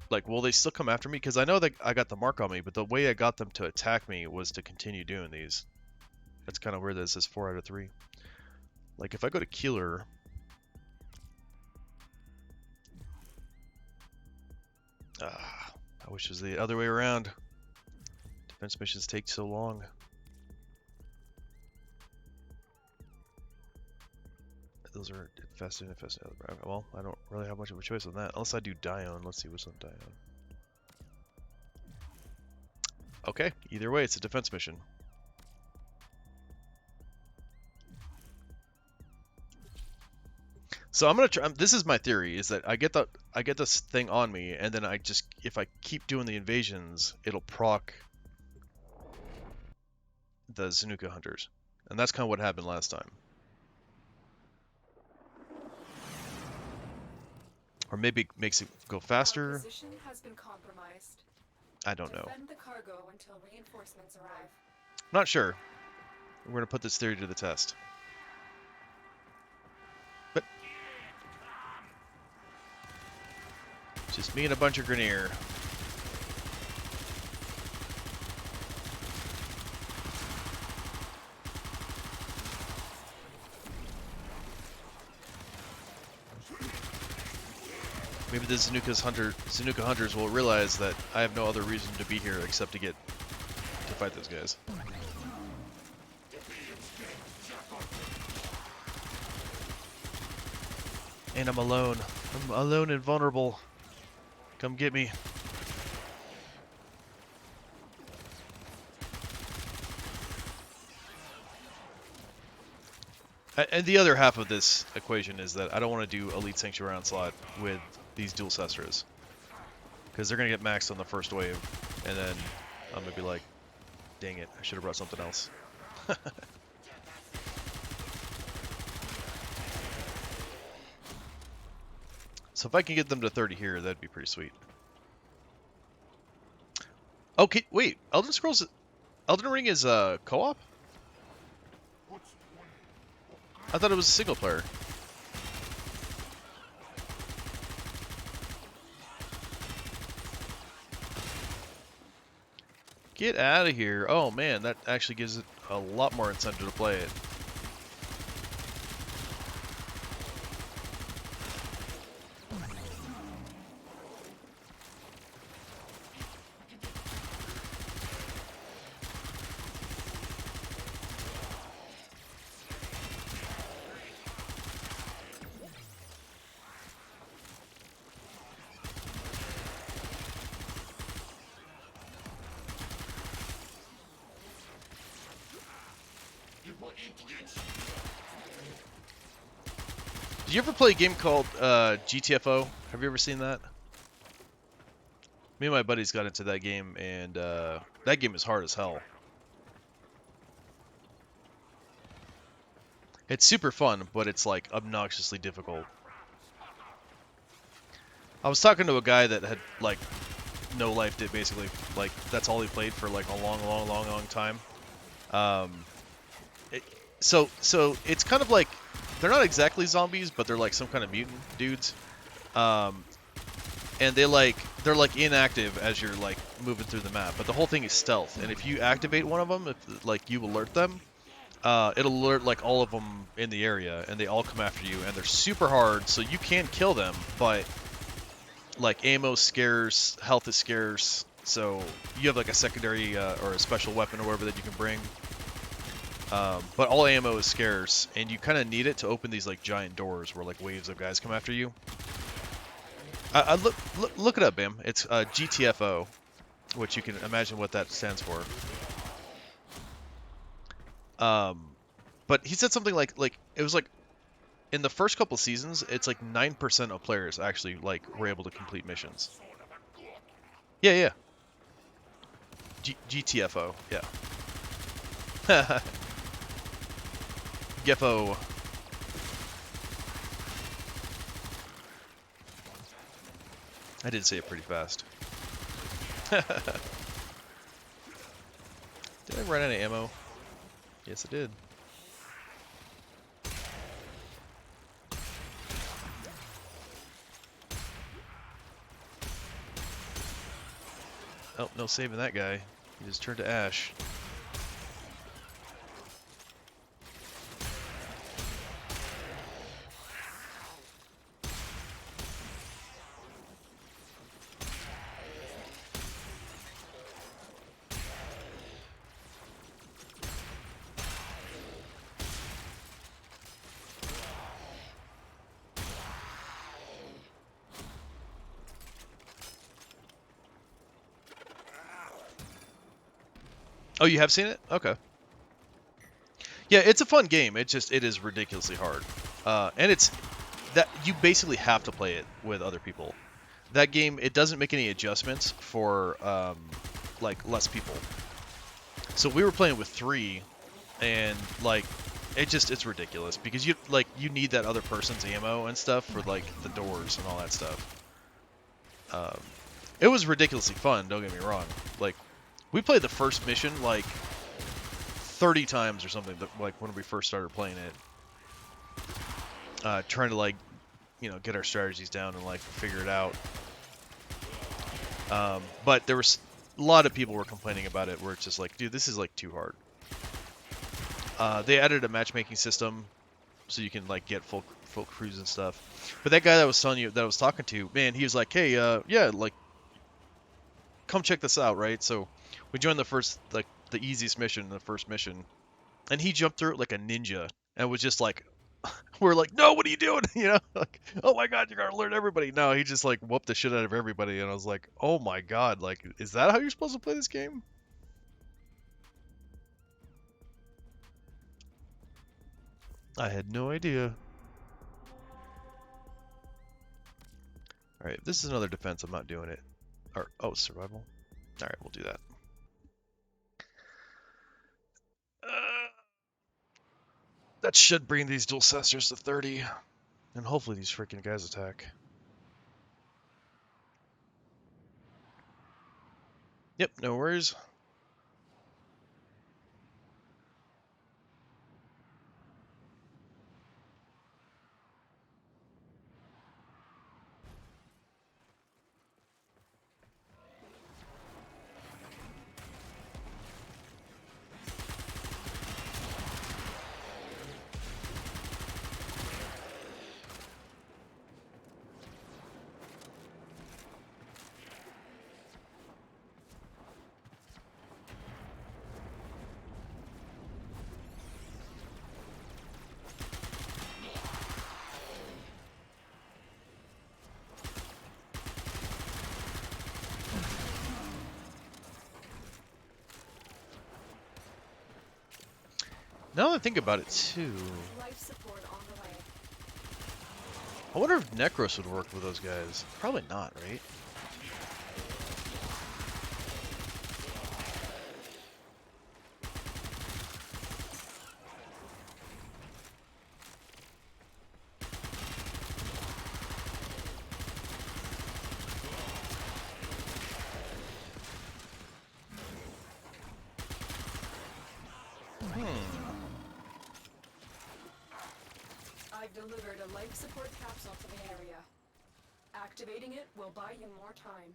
Like, will they still come after me? Because I know that I got the mark on me, but the way I got them to attack me was to continue doing these. That's kind of weird that it says 4 out of 3. Like, if I go to Keeler... I wish it was the other way around. Defense missions take so long. Those are infested. Well, I don't really have much of a choice on that. Unless I do Dione. Let's see what's on Dione. Okay, either way, it's a defense mission. So I'm gonna try. This is my theory: is that I get this thing on me, and then if I keep doing the invasions, it'll proc the Zanuka hunters, and that's kind of what happened last time. Or maybe it makes it go Our faster. position has been compromised. I don't know. Defend the cargo until reinforcements arrive. I'm not sure. We're gonna put this theory to the test. But just me and a bunch of Grenier. Maybe the Zanuka hunters will realize that I have no other reason to be here except to fight those guys. And I'm alone. I'm alone and vulnerable. Come get me. And the other half of this equation is that I don't want to do Elite Sanctuary Onslaught with these dual Cestras. Because they're going to get maxed on the first wave. And then I'm going to be like, dang it, I should have brought something else. So if I can get them to 30 here, that'd be pretty sweet. Okay, wait, Elden Ring is co-op? I thought it was a single player. Get out of here. Oh man, that actually gives it a lot more incentive to play it. Did you ever play a game called GTFO? Have you ever seen that? Me and my buddies got into that game, and that game is hard as hell. It's super fun, but it's like obnoxiously difficult. I was talking to a guy that had like no life, did basically like that's all he played for like a long time. So it's kind of like they're not exactly zombies, but they're like some kind of mutant dudes. And they're like inactive as you're like moving through the map, but the whole thing is stealth. And if you activate one of them, if like you alert them, it'll alert like all of them in the area, and they all come after you. And they're super hard, so you can kill them, but like ammo's scarce, health is scarce, so you have like a secondary or a special weapon or whatever that you can bring. But all ammo is scarce, and you kind of need it to open these like giant doors where like waves of guys come after you. Look it up, Bam. It's GTFO. which you can imagine what that stands for. But he said something like it was like in the first couple seasons, it's like 9% of players actually like were able to complete missions. Yeah, yeah. GTFO, yeah. Gefo. I did say it pretty fast. Did I run out of ammo? Yes, I did. Oh, no saving that guy. He just turned to ash. Oh, you have seen it? Okay. Yeah, it's a fun game. It is ridiculously hard. And it's that you basically have to play it with other people. That game, it doesn't make any adjustments for like less people. So we were playing with 3, and like it's ridiculous because you need that other person's ammo and stuff for like the doors and all that stuff. It was ridiculously fun. Don't get me wrong. Like we played the first mission like 30 times or something. Like when we first started playing it, trying to like get our strategies down and like figure it out. But there was a lot of people were complaining about it where it's just like, dude, this is like too hard. They added a matchmaking system so you can like get full crews and stuff. But that guy that I was talking to, man, he was like, hey, yeah, like come check this out, right? So we joined the easiest mission, the first mission, and he jumped through it like a ninja and was just like, we're like, no, what are you doing? Like, oh my god, you're gonna alert everybody. No, he just like whooped the shit out of everybody, and I was like, oh my god, like, is that how you're supposed to play this game? I had no idea. Alright, if this is another defense, I'm not doing it. Or, oh, survival. Alright, we'll do that. That should bring these dual cesters to 30. And hopefully these freaking guys attack. Yep, no worries. Now that I think about it too, Life support on the way. I wonder if Necros would work with those guys. Probably not, right? I've delivered a life support capsule to the area. Activating it will buy you more time.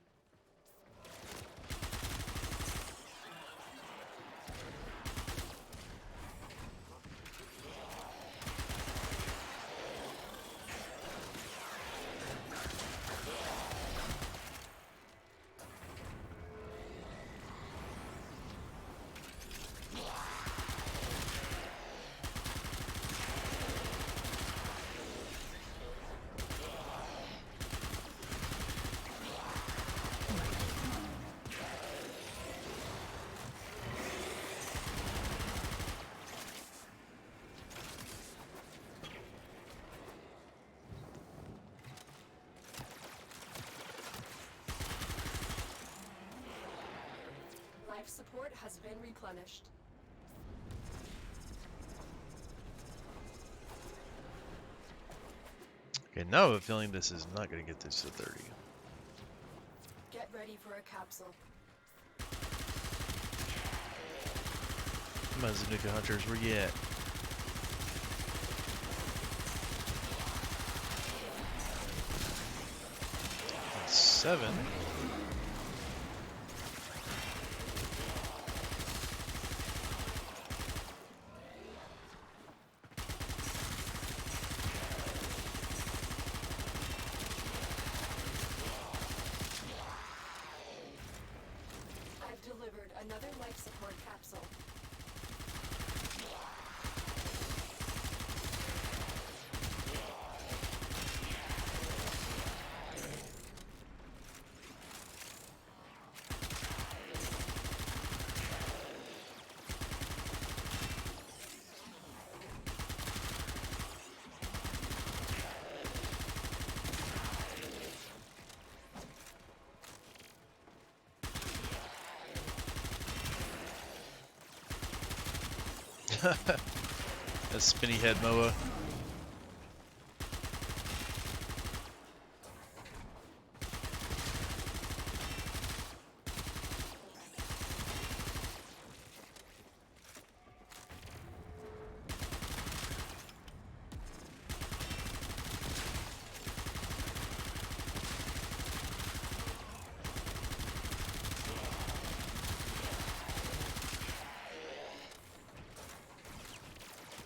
Life support has been replenished. Okay, now I have a feeling this is not going to get this to 30. Get ready for a capsule. Come on, Zanuka Hunters, where you at? That's 7. I've delivered another life support capsule. A spinny head Moa.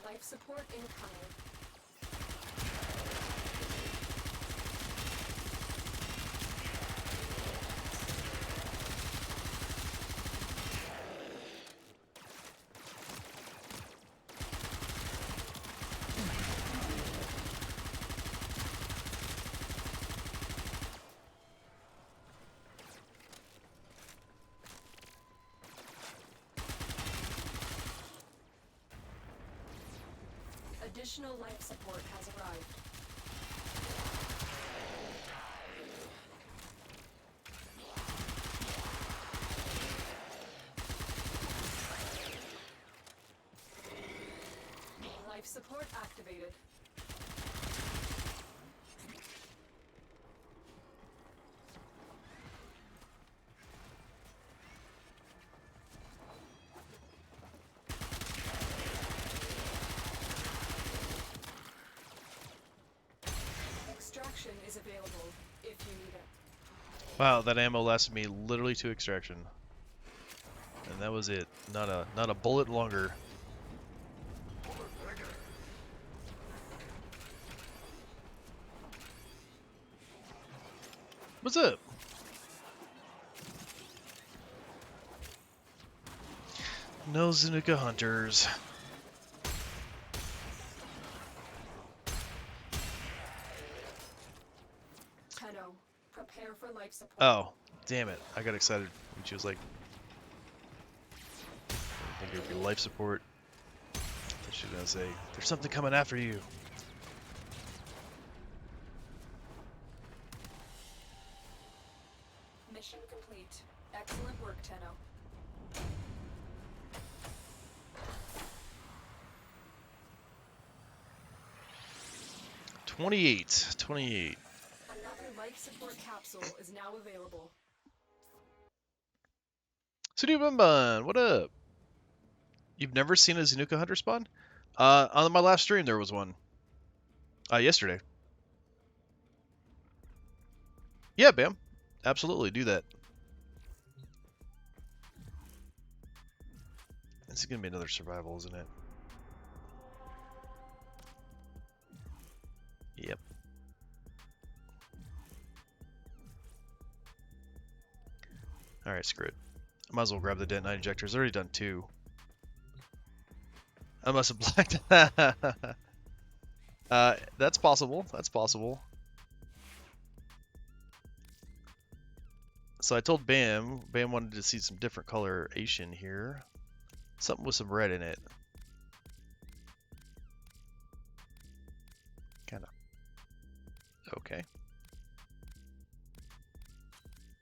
Life support incoming. Additional life support has arrived. Life support activated. Extraction is available if you need it. Wow, that ammo lasted me literally to extraction. And that was it. Not a bullet longer. What's up? No Zanuka Hunters. Tenno, prepare for life support. Oh, damn it. I got excited when she was like, I think it would be life support. I thought she was going to say, there's something coming after you. Mission complete. Excellent work, Tenno. 28. Another life support capsule is now available. Sudi Bun, what up? You've never seen a Zanuka Hunter spawn? On my last stream there was one. Yesterday. Yeah, Bam. Absolutely, do that. This is gonna be another survival, isn't it? Yep. Alright, screw it. I might as well grab the detonite injectors. I've already done 2. I must have blacked. That's possible. That's possible. So I told Bam wanted to see some different coloration here. Something with some red in it. Kinda. Okay.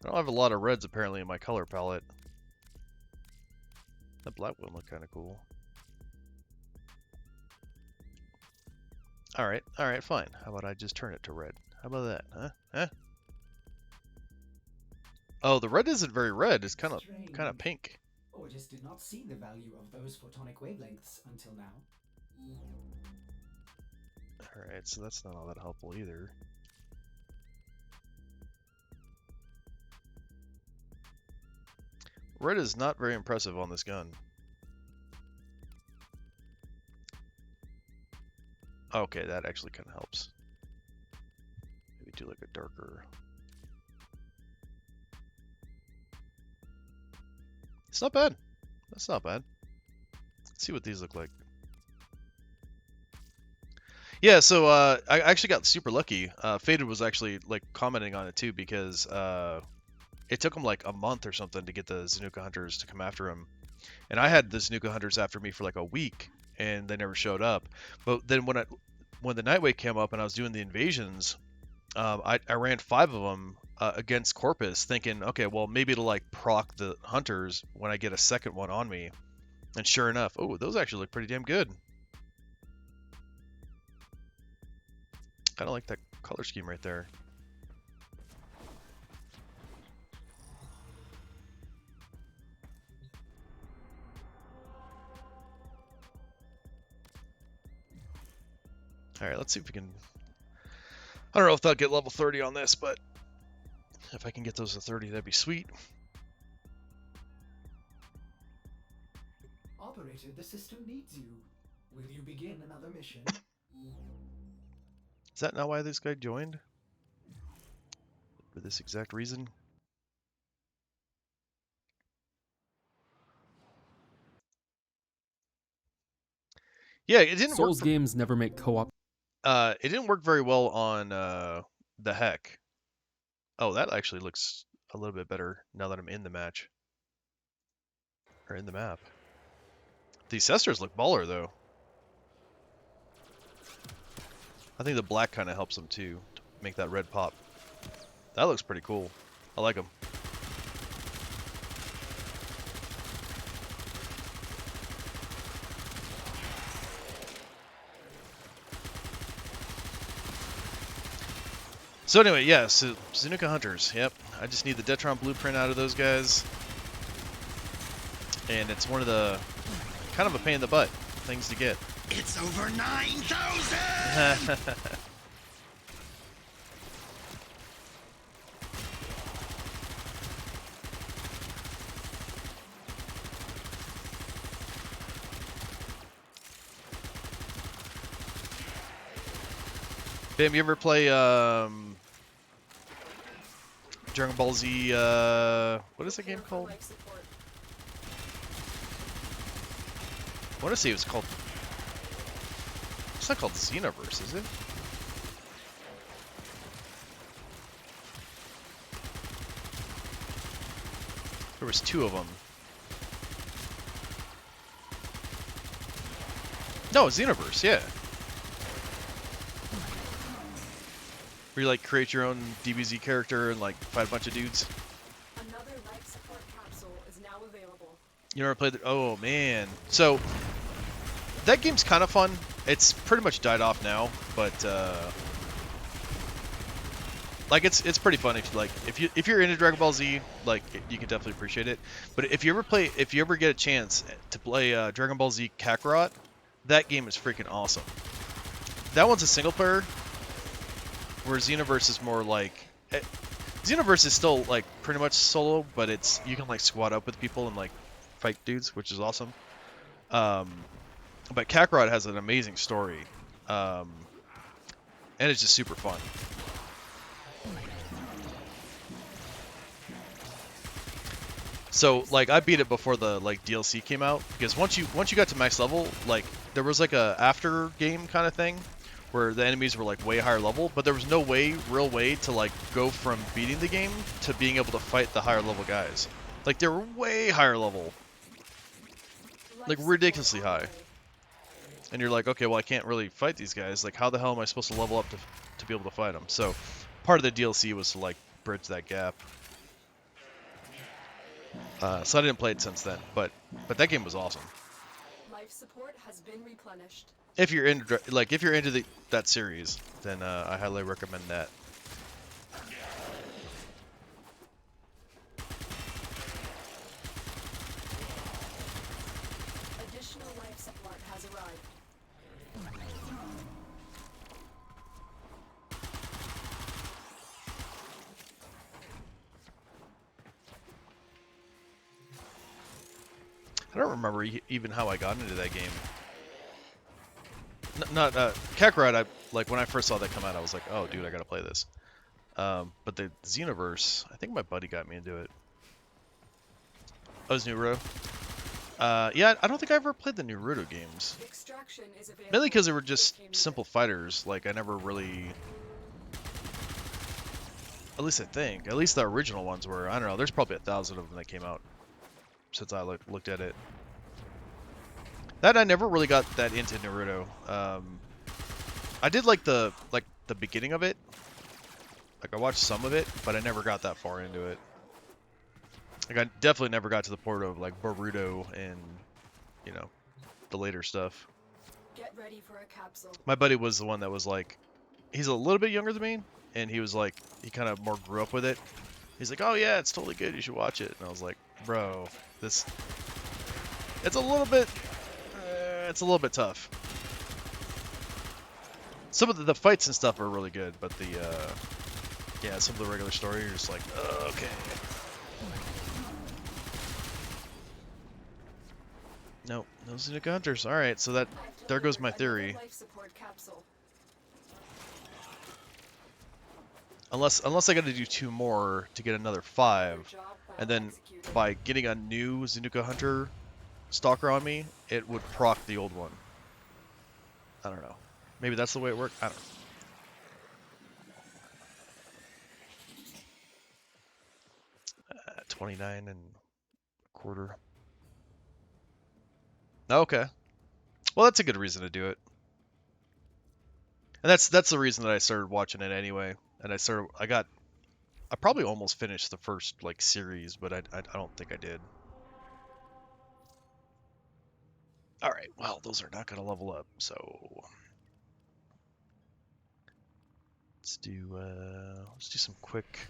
I don't have a lot of reds apparently in my color palette. That black one looked kind of cool. Alright, fine. How about I just turn it to red? How about that, huh? Huh? Oh, the red isn't very red. It's kind of pink. Or just did not see the value of those photonic wavelengths until now. Alright, so that's not all that helpful either. Red is not very impressive on this gun. Okay, that actually kind of helps. Maybe do like a darker... It's not bad. That's not bad. Let's see what these look like. Yeah, so I actually got super lucky. Faded was actually like commenting on it too because it took him like a month or something to get the Zanuka hunters to come after him, and I had the Zanuka hunters after me for like a week, and they never showed up. But then when the Nightwave came up and I was doing the invasions, I ran 5 of them against Corpus, thinking, okay, well maybe it'll like proc the hunters when I get a second one on me, and sure enough, oh, those actually look pretty damn good. Kind of like that color scheme right there. Alright, let's see if we can... I don't know if I'll get level 30 on this, but if I can get those to 30, that'd be sweet. Operator, the system needs you. Will you begin another mission? Is that not why this guy joined? For this exact reason? Yeah, it didn't Souls work. games never make co-op. It didn't work very well on the Heck. Oh, that actually looks a little bit better now that I'm in the match. Or in the map. These Cestars look baller, though. I think the black kind of helps them, too, to make that red pop. That looks pretty cool. I like them. So anyway, yeah, so Zanuka Hunters, yep. I just need the Detron blueprint out of those guys. And it's one of the kind of a pain in the butt things to get. It's over 9,000! Bam, you ever play Dragon Ball Z, what is the game called? Life support. I want to say it was called... It's not called Xenoverse, is it? There was 2 of them. No, Xenoverse, yeah. Where you like create your own DBZ character and like fight a bunch of dudes. Another life support capsule is now available. You never played the... Oh, man. So, that game's kind of fun. It's pretty much died off now, but, like, it's pretty fun if you, like, if you're into Dragon Ball Z, like, you can definitely appreciate it. But if you ever get a chance to play Dragon Ball Z Kakarot, that game is freaking awesome. That one's a single player, where Xenoverse is more like... Xenoverse is still, like, pretty much solo, but it's... You can, like, squad up with people and, like, fight dudes, which is awesome. But Kakarot has an amazing story. And it's just super fun. So, like, I beat it before the, like, DLC came out. Because once you got to max level, like, there was, like, a after game kind of thing. Where the enemies were like way higher level, but there was no real way to like go from beating the game to being able to fight the higher level guys. Like they were way higher level, like ridiculously high. And you're like, okay, well I can't really fight these guys. Like how the hell am I supposed to level up to be able to fight them? So part of the DLC was to like bridge that gap. So I didn't play it since then, but that game was awesome. Life support has been replenished. If you're into if you're into that series, then I highly recommend that. Additional life support has arrived. I don't remember even how I got into that game. Not Kakarot. I like when I first saw that come out, I was like, oh, dude, I gotta play this. But the Xenoverse, I think my buddy got me into it. Oh, it's Naruto. Yeah, I don't think I ever played the Naruto games. Extraction is available. Mainly because they were just simple fighters. Like I never really, at least I think, at least the original ones were. I don't know. There's probably 1,000 of them that came out since I looked at it. That I never really got that into Naruto. I did like the beginning of it. Like I watched some of it, but I never got that far into it. Like I definitely never got to the point of like Boruto and, you know, the later stuff. Get ready for a capsule. My buddy was the one that was like, he's a little bit younger than me, and he was like, he kind of more grew up with it. He's like, oh yeah, it's totally good, you should watch it. And I was like, bro, it's a little bit tough. Some of the fights and stuff are really good, but the yeah, some of the regular story, you're just like, okay. Nope, no Zuniga Hunters. All right, so there goes my theory. Life support capsule. Unless I got to do 2 more to get another 5, and then by getting a new Zanuka Hunter Stalker on me, it would proc the old one. I don't know. Maybe that's the way it worked. I don't know. 29 and a quarter. Okay. Well, that's a good reason to do it. And that's the reason that I started watching it anyway. And I probably almost finished the first like series, but I don't think I did. All right. Well, those are not going to level up, so let's do some quick,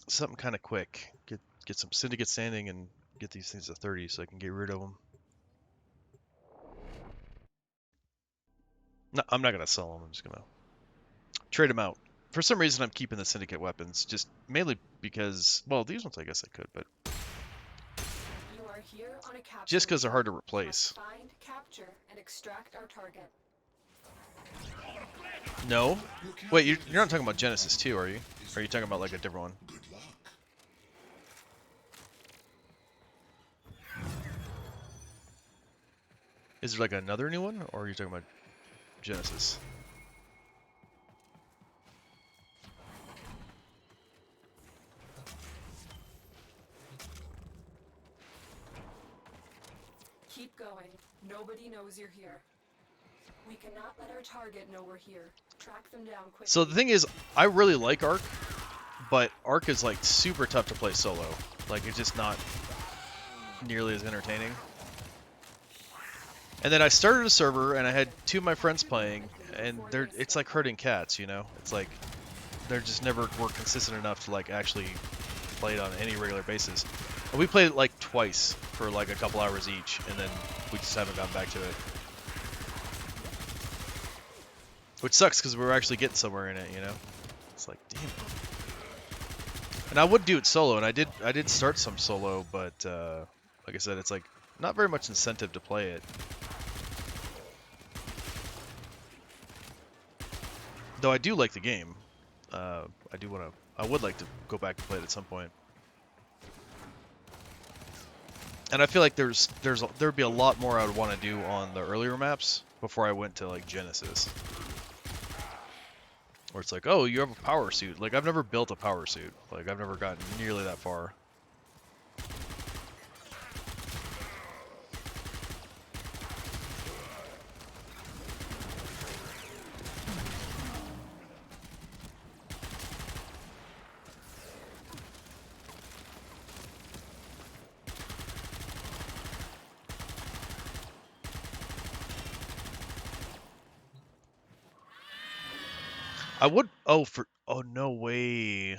something kind of quick. Get some syndicate standing and get these things to 30 so I can get rid of them. No, I'm not gonna sell them. I'm just gonna trade them out. For some reason, I'm keeping the syndicate weapons, just mainly because, well, these ones I guess I could, but You are here on a capsule. just because they're hard to replace. Find, capture, and extract our target. No? Wait, you're not talking about Genesis 2, are you? Or are you talking about like a different one? Good luck. Is there like another new one, or are you talking about Genesis? Keep going. Nobody knows you're here. We cannot let our target know we're here. Track them down quickly. So the thing is, I really like Ark, but Ark is like super tough to play solo. Like it's just not nearly as entertaining. And then I started a server and I had 2 of my friends playing, and it's like herding cats, you know? It's like they're just never were consistent enough to like actually play it on any regular basis. And we played it like twice for like a couple hours each, and then we just haven't gotten back to it. Which sucks because we were actually getting somewhere in it, you know? It's like, damn. And I would do it solo, and I did start some solo, but like I said, it's like not very much incentive to play it. Though I do like the game. I would like to go back and play it at some point. And I feel like there'd be a lot more I would want to do on the earlier maps before I went to like Genesis. Where it's like, oh, you have a power suit. Like I've never built a power suit. Like I've never gotten nearly that far. I would. Oh, for. Oh, no way.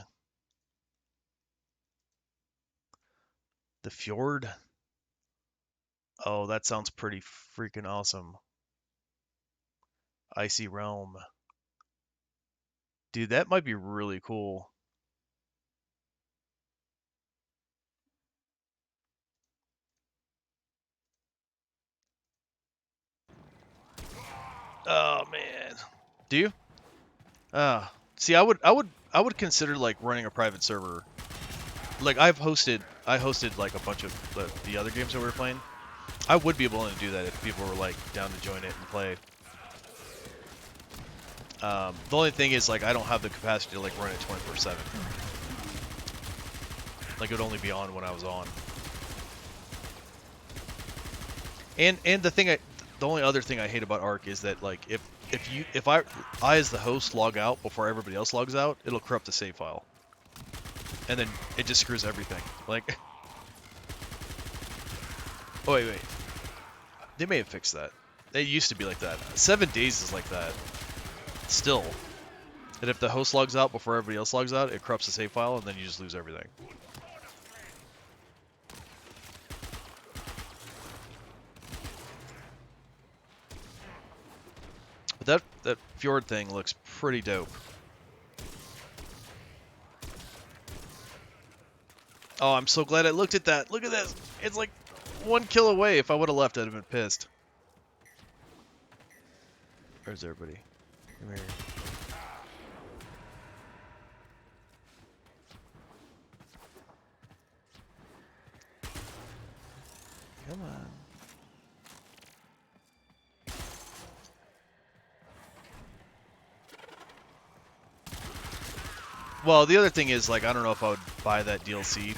The fjord. Oh, that sounds pretty freaking awesome. Icy Realm. Dude, that might be really cool. Oh man. Do you? See, I would consider like running a private server. Like I hosted like a bunch of the other games that we were playing. I would be willing to do that if people were like down to join it and play. The only thing is like I don't have the capacity to like run it 24/7. Like it would only be on when I was on. And the only other thing I hate about Ark is that like if I as the host log out before everybody else logs out, it'll corrupt the save file. And then it just screws everything. Like oh wait. They may have fixed that. It used to be like that. 7 days is like that. Still. And if the host logs out before everybody else logs out, it corrupts the save file and then you just lose everything. But that fjord thing looks pretty dope. Oh, I'm so glad I looked at that. Look at this. It's like 1 kill away. If I would have left, I'd have been pissed. Where's everybody? Come here. Come on. Well, the other thing is, like, I don't know if I would buy that DLC.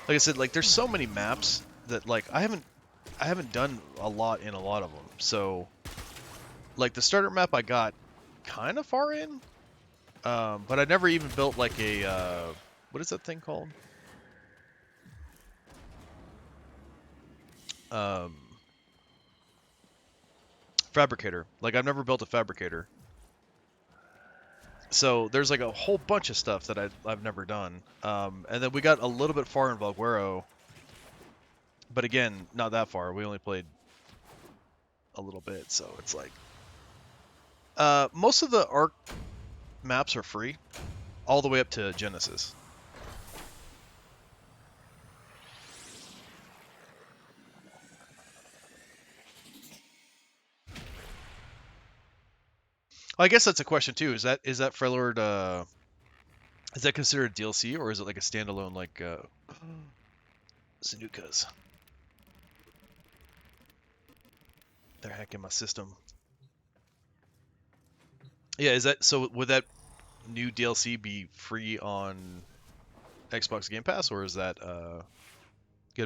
Like I said, like, there's so many maps that, like, I haven't done a lot in a lot of them. So, like, the starter map I got kind of far in, but I never even built, like, a, what is that thing called? Um, Fabricator. Like, I've never built a fabricator. So there's like a whole bunch of stuff that I've never done. And then we got a little bit far in Valguero, but again, not that far. We only played a little bit, so it's like most of the Ark maps are free, all the way up to Genesis. I guess that's a question too. Is that Freljord? Is that considered a DLC or is it like a standalone like Sanukas? They're hacking my system. Yeah, is that so? Would that new DLC be free on Xbox Game Pass, or is that gonna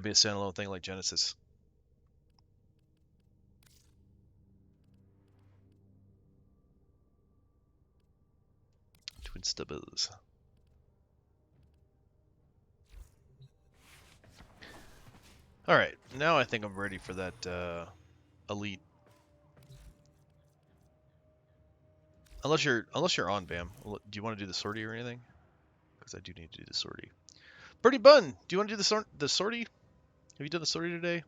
be a standalone thing like Genesis? Twin Stubbers. All right, now I think I'm ready for that elite. Unless you're on, Bam. Do you want to do the sortie or anything? Because I do need to do the sortie. Birdie Bun, do you want to do the sortie? Have you done the sortie today?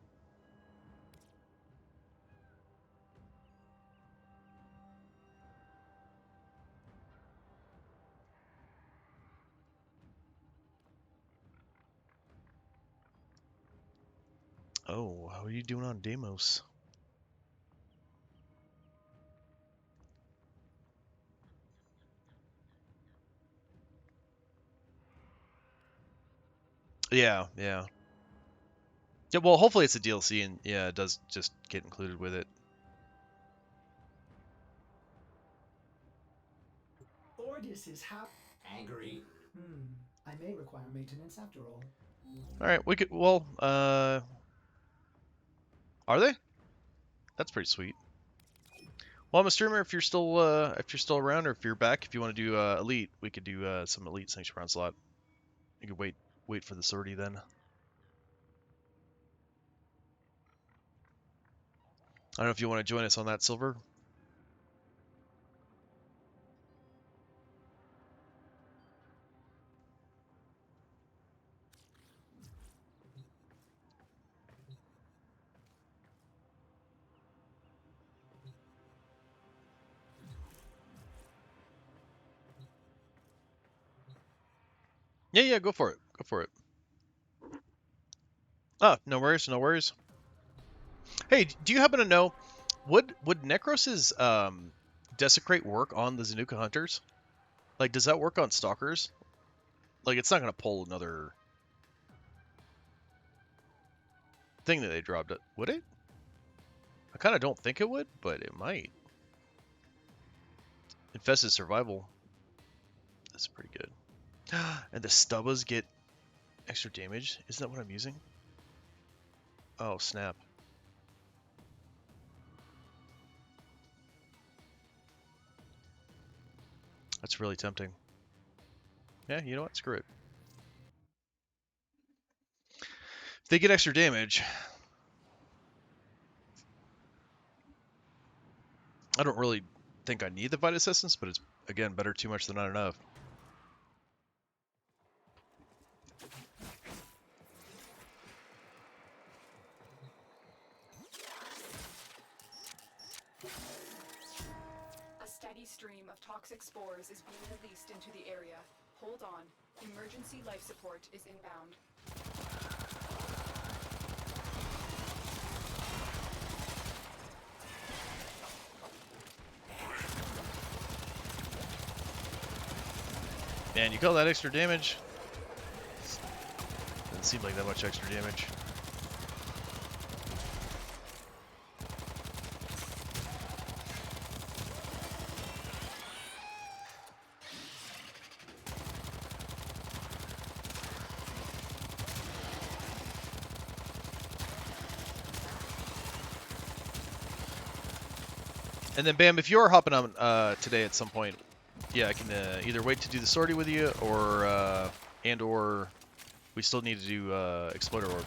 Oh, how are you doing on Deimos? Yeah, yeah. Yeah, well, hopefully it's a DLC, and yeah, it does just get included with it. Ordis is angry. I may require maintenance after all. All right, we could. Well, are they? That's pretty sweet. Well, I'm a streamer. If you're still around, or if you're back, if you want to do elite, we could do some elite sanction round slot. You could wait for the sortie then. I don't know if you want to join us on that, Silver. Yeah, yeah, go for it. Go for it. Oh, no worries, no worries. Hey, do you happen to know, would Necros's Desecrate work on the Zanuka Hunters? Like, does that work on Stalkers? Like, it's not going to pull another thing that they dropped. Would it? I kind of don't think it would, but it might. Infested Survival. That's pretty good. And the Stubbas get extra damage? Isn't that what I'm using? Oh, snap. That's really tempting. Yeah, you know what? Screw it. If they get extra damage, I don't really think I need the Vitus Essence, but it's, again, better too much than not enough. A steady stream of toxic spores is being released into the area. Hold on. Emergency life support is inbound. Man, you call that extra damage? Doesn't seem like that much extra damage. And then, Bam, if you're hopping on today at some point, yeah, I can either wait to do the sortie with you, or and/or we still need to do Exploder Orb.